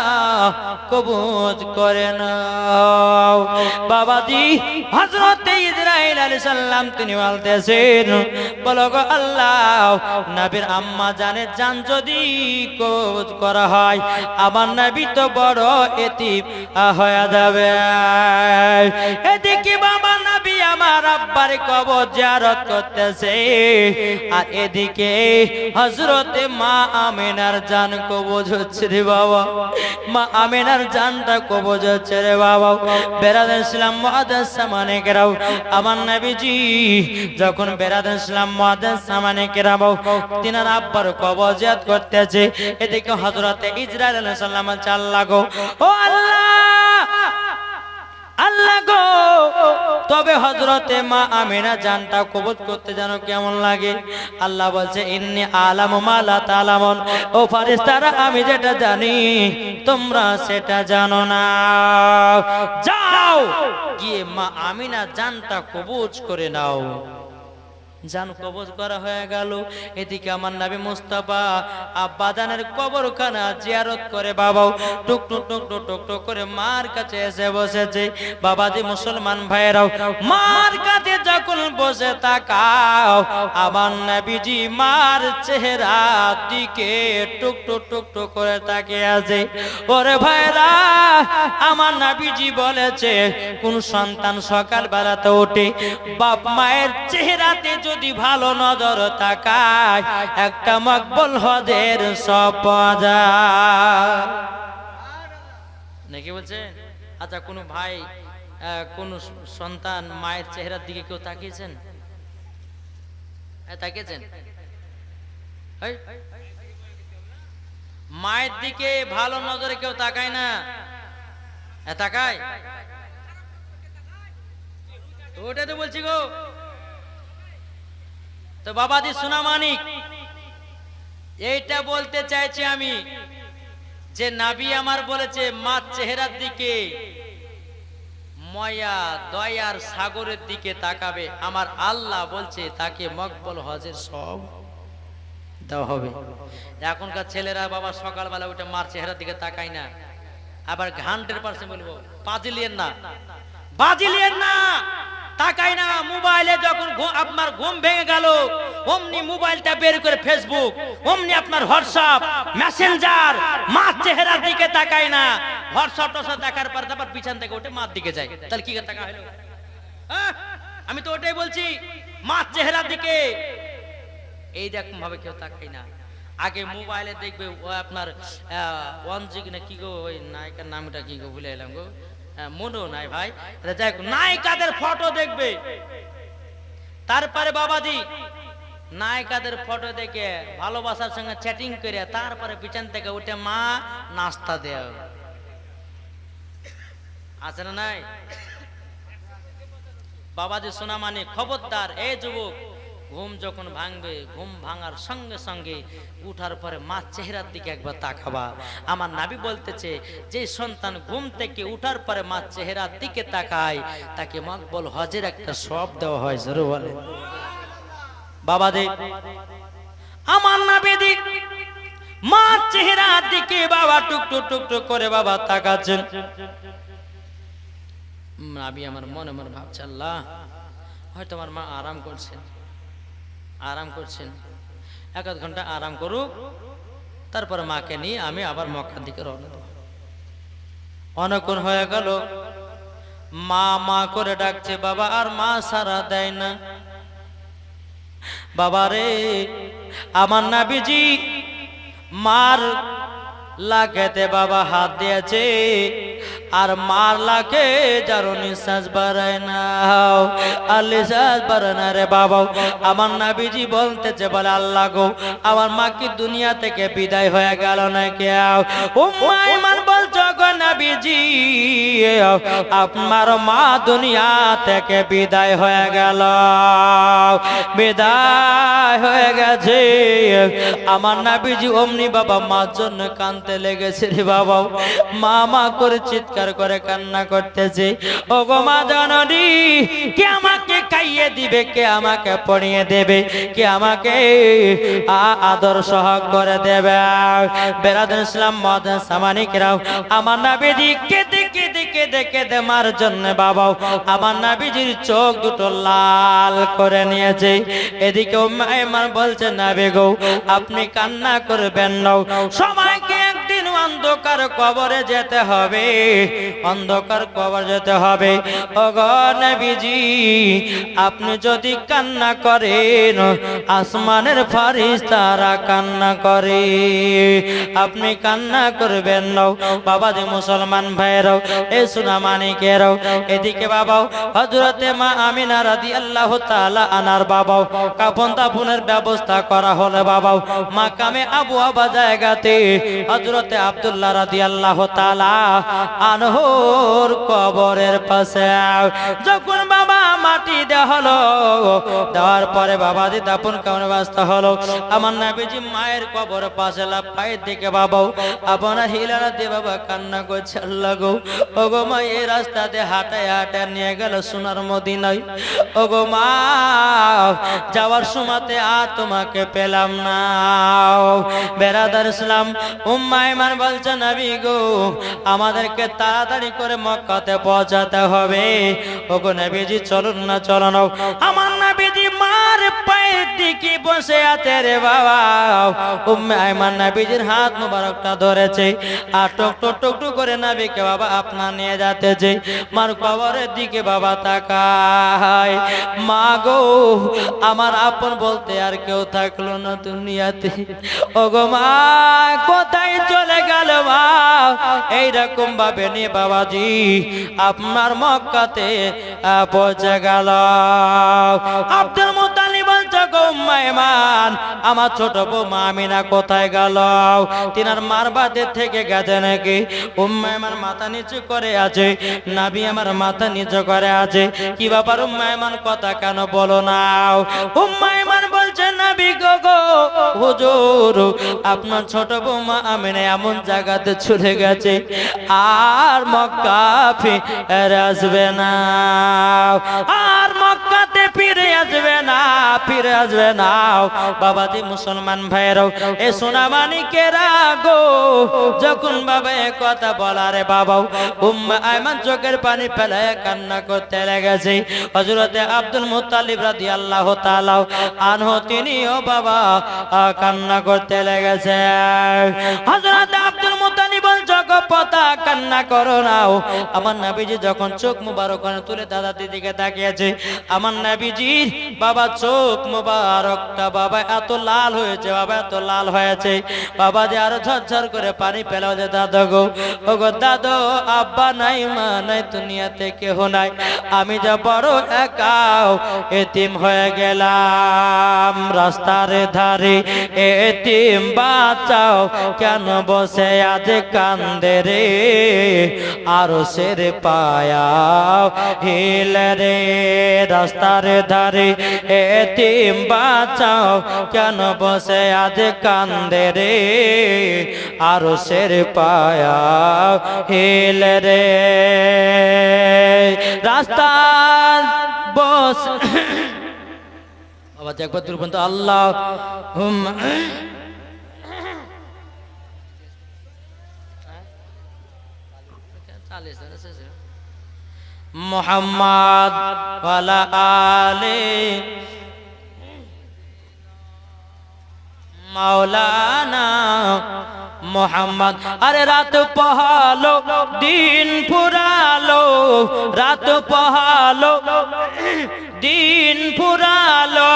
কবজ করে নাও। বাবাজি হযরতে ইসরাইল আলাইহিস সালাম তিনি বলতেছেন, বলো গো আল্লাহ, নবীর আম্মা জানের জান যদি কবজ করা হয় আমার নবী তো বড় এতিম হয়ে যাবে। এদিকে বাবা নবী আমার আব্বার কবর জিয়ারত করতেছে আর এদিকে হযরতে মা আমিনার জান কবজ হচ্ছে রে বাবা। মা আমিনার জানটা কবজ হচ্ছে রে বাবা। বেরাদার ইসলাম মুআদ্দাস সামানে কেরাও, আমার নবীজি যখন বেরাদার ইসলাম মুআদ্দাস সামানে কেরাও তিনার আব্বার কবর জিয়ারত করতেছে, এদিকে হযরতে ইসরাইল আলাইহিস সালাম চাল লাগো, ও আল্লাহ, আল্লাহ গো, তবে হযরতে মা আমিনা জানটা কবজ করতে জানো কেমন লাগে? আল্লাহ বলছে, ইন্নী আলামু মা লা তা'লামুন, ও ফেরেশতারা আমি যেটা জানি তোমরা সেটা জানো না। যাও গিয়ে মা আমিনা জানটা কবজ করে নাও। জান কবজ করা হয়ে গেল। এদিকে আমার নবী মুস্তাফা আব্বা জানের কবরখানা জিয়ারত করে বাবা টুক টুক টুক টুক টুক টুক করে মার কাছে এসে বসেছে। বাবাজি মুসলমান ভাইরাও, মার কাছে যখন বসে তাকাও আমার নবীজি মার চেহারা দিকে টুক টুক টুক টুক করে তাকিয়ে আছে। ওরে ভাইরা, আমার নবীজি বলেছে কোন সন্তান সকাল বেলাতে ওঠে বাপ মায়ের চেহারাতে যদি ভালো নজর তাকায় একটা মকবুল হজের সব পাওয়া যায় নাকি বলছে? আচ্ছা, কোন ভাই কোন সন্তান মায়ের চেহারার দিকে কেউ তাকিয়েছেন? তাকিয়েছেন? মায়ের দিকে ভালো নজরে কেউ তাকায় না? তাকায়? ওটা তো বলছি গো। তো বাবাজি সোনা মানিক, এইটা বলতে চাইছি আমি যে নবী আমার বলেছে মার চেহারার দিকে ময়া দয়ার সাগরের দিকে তাকাবে। আমার আল্লাহ বলছে তাকে মকবুল হজের সব দেওয়া হবে। এখনকার ছেলেরা বাবা সকালবেলা উঠে মার চেহারার দিকে তাকায় না, আবার 100% বলবো বাজিলিয়েন না, বাজিলিয়েন না, তাকাই না। মোবাইলে যখন আপনার ঘুম ভেঙে গেল অমনি মোবাইলটা বের করে ফেসবুক, অমনি আপনার হোয়াটসঅ্যাপ মেসেঞ্জার, মার চেহারার দিকে তাকাই না। হোয়াটসঅ্যাপ টসঅ্যাপ দেখার পর তারপর পিছন থেকে উঠে মার দিকে যায়, তাহলে কি টাকা হলো? হ্যাঁ, আমি তো ওটাই বলছি, মার চেহারার দিকে এই রকম ভাবে কেউ তাকাই না। আগে মোবাইলে দেখবে ও আপনার ওয়ানজিক না কি গো, ওই নায়িকার নামটা কি গো ভুলে এলাম গো, মনেও নাই ভাই, যাই হোক নায়িকাদের ফটো দেখবে, তারপরে বাবাজি নায়িকাদের ফটো দেখে ভালোবাসার সঙ্গে চ্যাটিং করে তারপরে পিছন থেকে উঠে মা নাস্তা দেও, আছে না নাই? বাবাজি সোনা মানে খবরদার, এই যুবক ঘুম যখন ভাঙবে, ঘুম ভাঙার সঙ্গে সঙ্গে উঠার পরে মা চেহারার দিকে একবার তাকাবা। আমার নবী বলতেছে, যে সন্তান ঘুম থেকে উঠার পরে মা চেহারার দিকে তাকায় তাকে মকবুল হজের একটা সওয়াব দেওয়া হয়। জোরে বলে বাবাজি, আমার নবী দিক মা চেহারার দিকে বাবা টুকটুক টুকটুক করে বাবা তাকাচ্ছেন। নবী আমার মনে মনে ভাবছে, আল্লাহ হয়তো আমার মা আরাম করছেন, এক আধ ঘন্টা আরাম করুক, তারপরে মাকে নিয়ে আমি আবার মক্কার দিকে রওনা দেব। অনেকক্ষণ হয়ে গেল, মা মা করে ডাকছে বাবা, আর মা সারা দেয় না। বাবা রে, আমার নবীজি মার লাখেতে বাবা হাত দিয়েছে, আর মার লাখে যারো নিঃশ্বাস বাড়ায় না, আর নিঃশ্বাস বাড়ায় না রে বাবা। আমার নবীজি বলতেছে, বলে আল্লাহ গো, আমার মা কি দুনিয়া থেকে বিদায় হয়ে গেল না কেউ? উম্মে আইমান বলছো গো নবীজি, আপনার মা দুনিয়া থেকে বিদায় হয়ে গেল, বিদায় হয়ে গেছে। আমার নবীজি অমনি বাবা মার জন্য কাঁদতে লেগেছে রে বাবা, মা মা করে চিৎকার করে কান্না করতেছে, ও গো মা জননী, কে আমাকে খাইয়ে দিবে, কে আমাকে পড়িয়ে দেবে, কে আমাকে আদর সহগ করে দেবে? বেরাদুল ইসলাম মাদান সামানিকরাও, আমার নবীজি কেঁদে কেঁদে কেঁদে কেঁদে মার জন্য বাবা আমার নবীজির চোখ দুটো লাল করে নিয়েছে। এদিকে উম্মে আইমান বলছে, নবী গো আপনি কান্না করবেন না, সময়কে একদিন অন্ধকার কবরে যেতে হবে, অন্ধকার কবর যেতে হবে। ওগো নবীজি, আপনি যদি কান্না করেন আসমানের ফেরেশতারা কান্না করে, আপনি কান্না করবেন না। বাবা যে মুসলমান ভাইরাও, এ সোনা মানিকেরাও, এদিকে বাবা হযরতে মা আমিনা রাদিয়াল্লাহু তাআলা আনার বাবা কাফন দাফনের ব্যবস্থা করা হলো বাবা মাকামে আবু আবা জায়গাতে হযরতে আব্দুল্লাহ রাদিয়াল্লাহু তাআলা আনহুর কবরের পাশে যখন বাবা মাটি দেওয়া হলো, দেওয়ার পরে বাবা যে দাফন কাফনের ব্যবস্থা হলো, আমার নবীজি মায়ের কবরের পাশে লাফায় দিকে বাবা আপনার হিলারা দিয়ে বাবা কান্না করছে, আল্লাহ গো, ও গো মা এই রাস্তাতে হাঁটায় হাঁটায় নিয়ে গেল সোনার মদিনায়, ও গো মা যাওয়ার সময়তে আর তোমাকে পেলাম না। বেরাদার ইসলাম উম্মে আইমান বলছে, নবী গো আমাদেরকে তাড়াতাড়ি করে মক্কাতে পৌঁছাতে হবে, ও গো নবীজি চলুন না, চলো না। আমার নবীজি মার পায়ের দিকে বসে আছে রে বাবা, উম্মে আইমান নবীজির হাত মোবারকটা ধরেছে, আর টক টক টক টক করে নবীকে বাবা আপনার নিয়ে যাতেছে। মার কবরের দিকে বাবা তাকায়, মা গো আমার আপন বলতে আর কেউ থাকলো না দুনিয়াতে, ও গো মা কোথায় চলে গেল মা? এইরকম ভাবে নিয়ে বাবাজি আপনার মক্কাতে পৌঁছে গেল। আব্দুল মুত্তালিব বলছে, গো উম্মে আইমান আমার ছোট বউ মা আমিনা কোথায় গেল? তিনার মার বাদে থেকে গেছে নাকি? উম্মে আইমান মাথা নিচু করে আছে, নবী আমার মাথা নিচু করে আছে, কি ব্যাপার উম্মে আইমান কথা কেন বলো না? উম্মে আইমান বলছে, নবী গো হুজুর আপনার ছোট বউ মা আমিনা এমন জায়গাতে চলে গেছে আর মক্কা ফিরে আসবে না, আর মক্কাতে ফিরে আসবে না, ফিরে আসবে না। বাবাজি মুসলমান ভাইরাও, এ সোনা মানিকেরা গো, যখন বাবা এ কথা বলারে বাবা উম্মে আইমান চোখের পানি ফেলে কান্না করতে লেগেছে। হযরতে আব্দুল মুত্তালিব রাদিয়াল্লাহু তাআলা আনহু তিনিও বাবা কান্না করতে লেগেছে। হযরতে আব্দুল মুত্তালিব বলছে, গো পতা কান্না করো নাও। আমার নবীজি যখন চোখ মুবারক তুলে দাদা দিদিকে তাকিয়েছে, আমার নবীজির বাবা চোখ মুবারকটা বাবা এত লাল হয়েছে, বাবা এত লাল হয়েছে, বাবা যে আরো ঝরঝর করে পানি পেলাও যে দাদা গো, ও গো দাদু, আব্বা নাই, মা নাই, দুনিয়াতে কেহ নাই, আমি যা বড় একাও এতিম হয়ে গেলাম। রাস্তার ধারে এতিম বাঁচাও কেন বসে আজ কান্দে রে, আরো সের পায়াও হিলে রে। রাস্তার ধারে এতিম বাঁচাও কেন বসে আজ কান্দে রে, আরো সের পায়াও হিলে রে। রাস্তা বস আবার একবার দূর পর্যন্ত আল্লাহ মোহাম্মদ ওয়ালা আলে মাওলানা মোহাম্মদ। আরে রাত পহালো দিন ফুরালো, রাত পহালো দিন ফুরালো,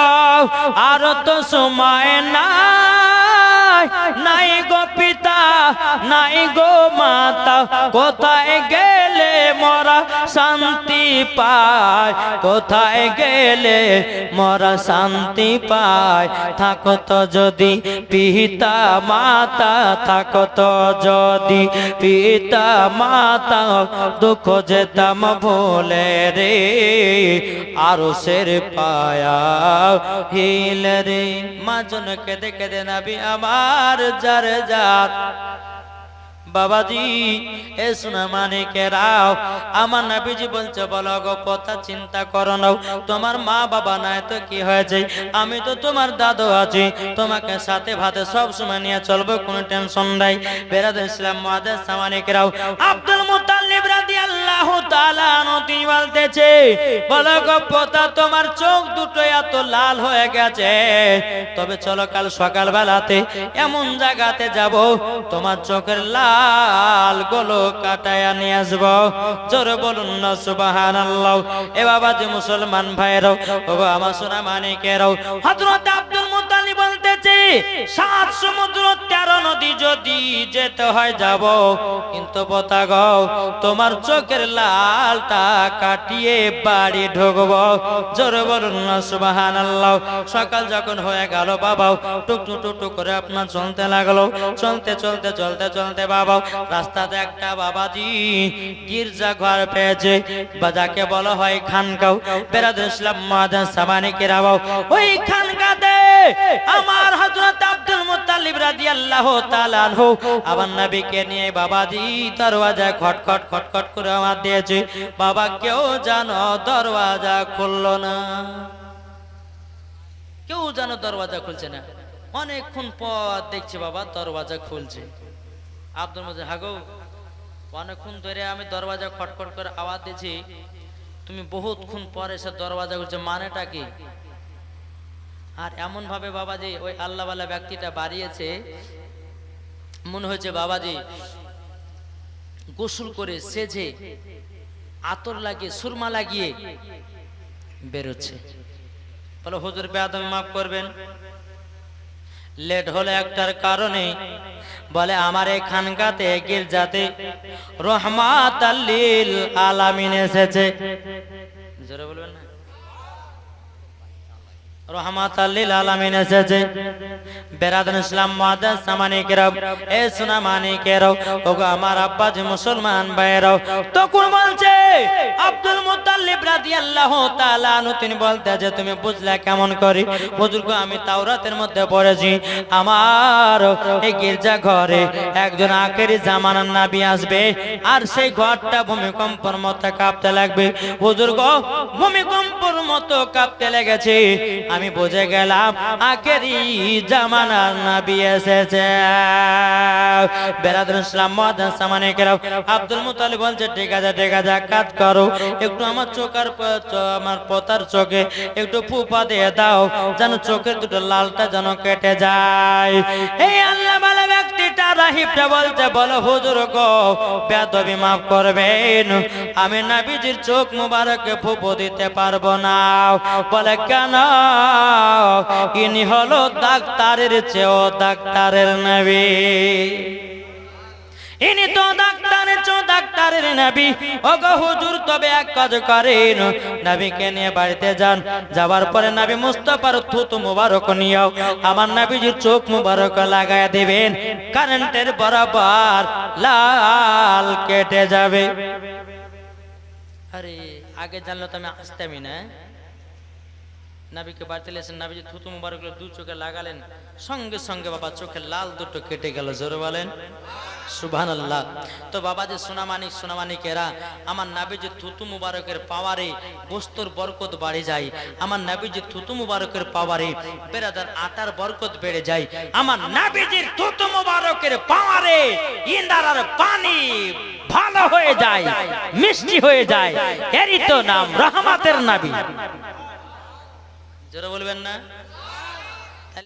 আর তো সময় নাই, নাই গো পিতা নাই গো মাতা, কোথায় গেলে মোরা শান্তি পায়, কোথায় গেলে মোরা শান্তি পায়। থাকো তো যদি পিতা মাতা, থাকো তো যদি পিতা মাতা, দুঃখ যেতাম ভুলে রে, আরো সের পায়া হিল রে। মা জন কেঁদে কেঁদে নবী আমার যার জাত। বাবাজি এ সোনা মানিকেরাও, আমার নবীজি বলছে বলো গো পতা চিন্তা করো না, তোমার মা বাবা নাই তো কি হয়েছে, আমি তো তোমার দাদু আছি, তোমাকে সাথে ভাতে সব সময় নিয়ে চলবো, কোনো টেনশন নাই। বেরাদুল ইসলাম মুআদ্দাস মানিকেরাও, আব্দুল মুত্তালিব রাদিয়াল্লাহু তাআলা আনহু তিনি বলতেছে বলো গো পতা তোমার চোখ দুটো এত লাল হয়ে গেছে, তবে চলো কাল সকাল বেলাতে এমন জায়গাতে যাব তোমার চোখের লাল গুলো কাটায়া নিয়ে আসবো। জোরে বলুন না সুবহানাল্লাহ। এ বাবাজি মুসলমান ভাইরাও, ও আমার সোনা মানিকেরাও, হযরত আব্দুল মুত্তালিব বলতেছে 7 সমুদ্র 13 নদী যদি যেতে হয় যাব, কিন্তু পতা গো তোমার চোখের লালটা কাটিয়ে বাড়ি ঢুকবো। জোরে বলুন না সুবহানাল্লাহ। সকাল যখন হয়ে গেল বাবাও টুকটুক টুকটুক করে আপনার চলতে লাগলো, চলতে চলতে চলতে চলতে বাবা রাস্তাতে একটা বাবাজি গির্জা ঘর পেয়েছে, বা যাকে বলা হয় খানকাও। বেরাদুল ইসলাম মুআদ্দাস মানিকেরাও, ওই খানকাতে আমার হযরত আব্দুল মুত্তালিব রাদিয়াল্লাহু তাআলা আনহু আমার নবীকে নিয়ে বাবাজি দরওয়াজায় খটখট খটখট করে আওয়াজ দিয়েছে, বাবা কেউ জানো দরওয়াজা খুললো না, কেউ জানো দরওয়াজা খুলছে না। অনেকক্ষণ পর দেখছি বাবা দরওয়াজা খুলছে। আব্দুল মুত্তালিব, হাগো অনেকক্ষণ ধরে আমি দরওয়াজা খটখট করে আওয়াজ দিয়েছি, তুমি বহুতক্ষণ পর এসে দরওয়াজা খুলছে, মানেটা কি? আর এমন ভাবে বাবাজি ওই আল্লাহওয়ালা ব্যক্তিটা বাড়িয়েছে, মনে হয়েছে বাবাজি গোসল করে সেজে আতর লাগিয়ে সুরমা লাগিয়ে বেরোচ্ছে। বলো হুজুর বেয়াদবি মাফ করবেন, লেট হলে একটার কারণে, বলে আমার এই খানকাতে গির্জাতে রহমাতাল লিল আলামিন এসেছে। জোরে বলবেন না, রহমাতাল লিল আলামিন এসেছে। বেরাদুল ইসলাম মুআদ্দাস মানিকেরাও, এ সোনা মানিকেরাও, ওগো আমার আব্বাজি মুসলমান ভাইরাও, তখন বলছে আব্দুল মুত্তালিব রাদিয়াল্লাহু তাআলা আনহু তিনি বলতে যে তুমি বুঝলা কেমন করে? হুজুর গো আমি তাওরাতের মধ্যে পড়েছি আমার এই গির্জা ঘরে একজন আখেরি জামানার নবী আসবে, আর সেই ঘরটা ভূমিকম্পের মতো কাঁপতে লাগবে। হুজুর গো ভূমিকম্পের মতো কাঁপতে লেগেছে, আমি বুঝে গেলাম আখেরি জামানার নবী এসেছে। বেরাদুল ইসলাম মুআদ্দিন সামানে কেরাম, আব্দুল মুত্তালিব বলছে ঠিক আছে কাজ করো, একটু আমার আমার পোতার চোখে একটু ফুপা দিয়ে দাও, যেন চোখের দুটো লালটা যেন কেটে যায়। এই আল্লাহ বলে ব্যক্তিটা রাহিবটা বলছে, বলো হুজুর গো বেয়াদবি মাফ করবেন, আমি নবীজির চোখ মুবারকে ফুপো দিতে পারবো না। বলে কেন? ইনি হলো ডাক্তারের চেয়েও ডাক্তারের নবী, ইনি তো ডাক্তারের চেয়েও ডাক্তারের নবী। ওগো হুজুর তবে এক কাজ করেন, নবীকে নিয়ে বাড়িতে যান, যাওয়ার পরে নবী মুস্তাফার থুতু মুবারক নিয়েও আমার নবীজির চোখ মুবারক লাগায় দিবেন, কারেন্টের বরাবর লাল কেটে যাবে। আরে আগে জানলে তো আমি আসতামই না। নবীকে বাড়িতে এসে নবীজি থুতু মুবারক দু চোখে লাগালেন, সঙ্গে সঙ্গে বাবা চোখের লাল দুটো কেটে গেল। জোরে বলেন সুবহানাল্লাহ। তো বাবা যে সোনামানিকেরা, আমার নবীজি থুতু মুবারকের পাওয়ারে গোস্তর বরকত বাড়ে যায়, আমার নবীজি থুতু মুবারকের পাওয়ারে বেরাদার আটার বরকত বেড়ে যায়, আমার নবীজির থুতু মুবারকের পাওয়ারে ইন্দারার পানি ভালো হয়ে যায়, মিষ্টি হয়ে যায়। এরই তো নাম রহমতের নবী। জোরে বলবেন না?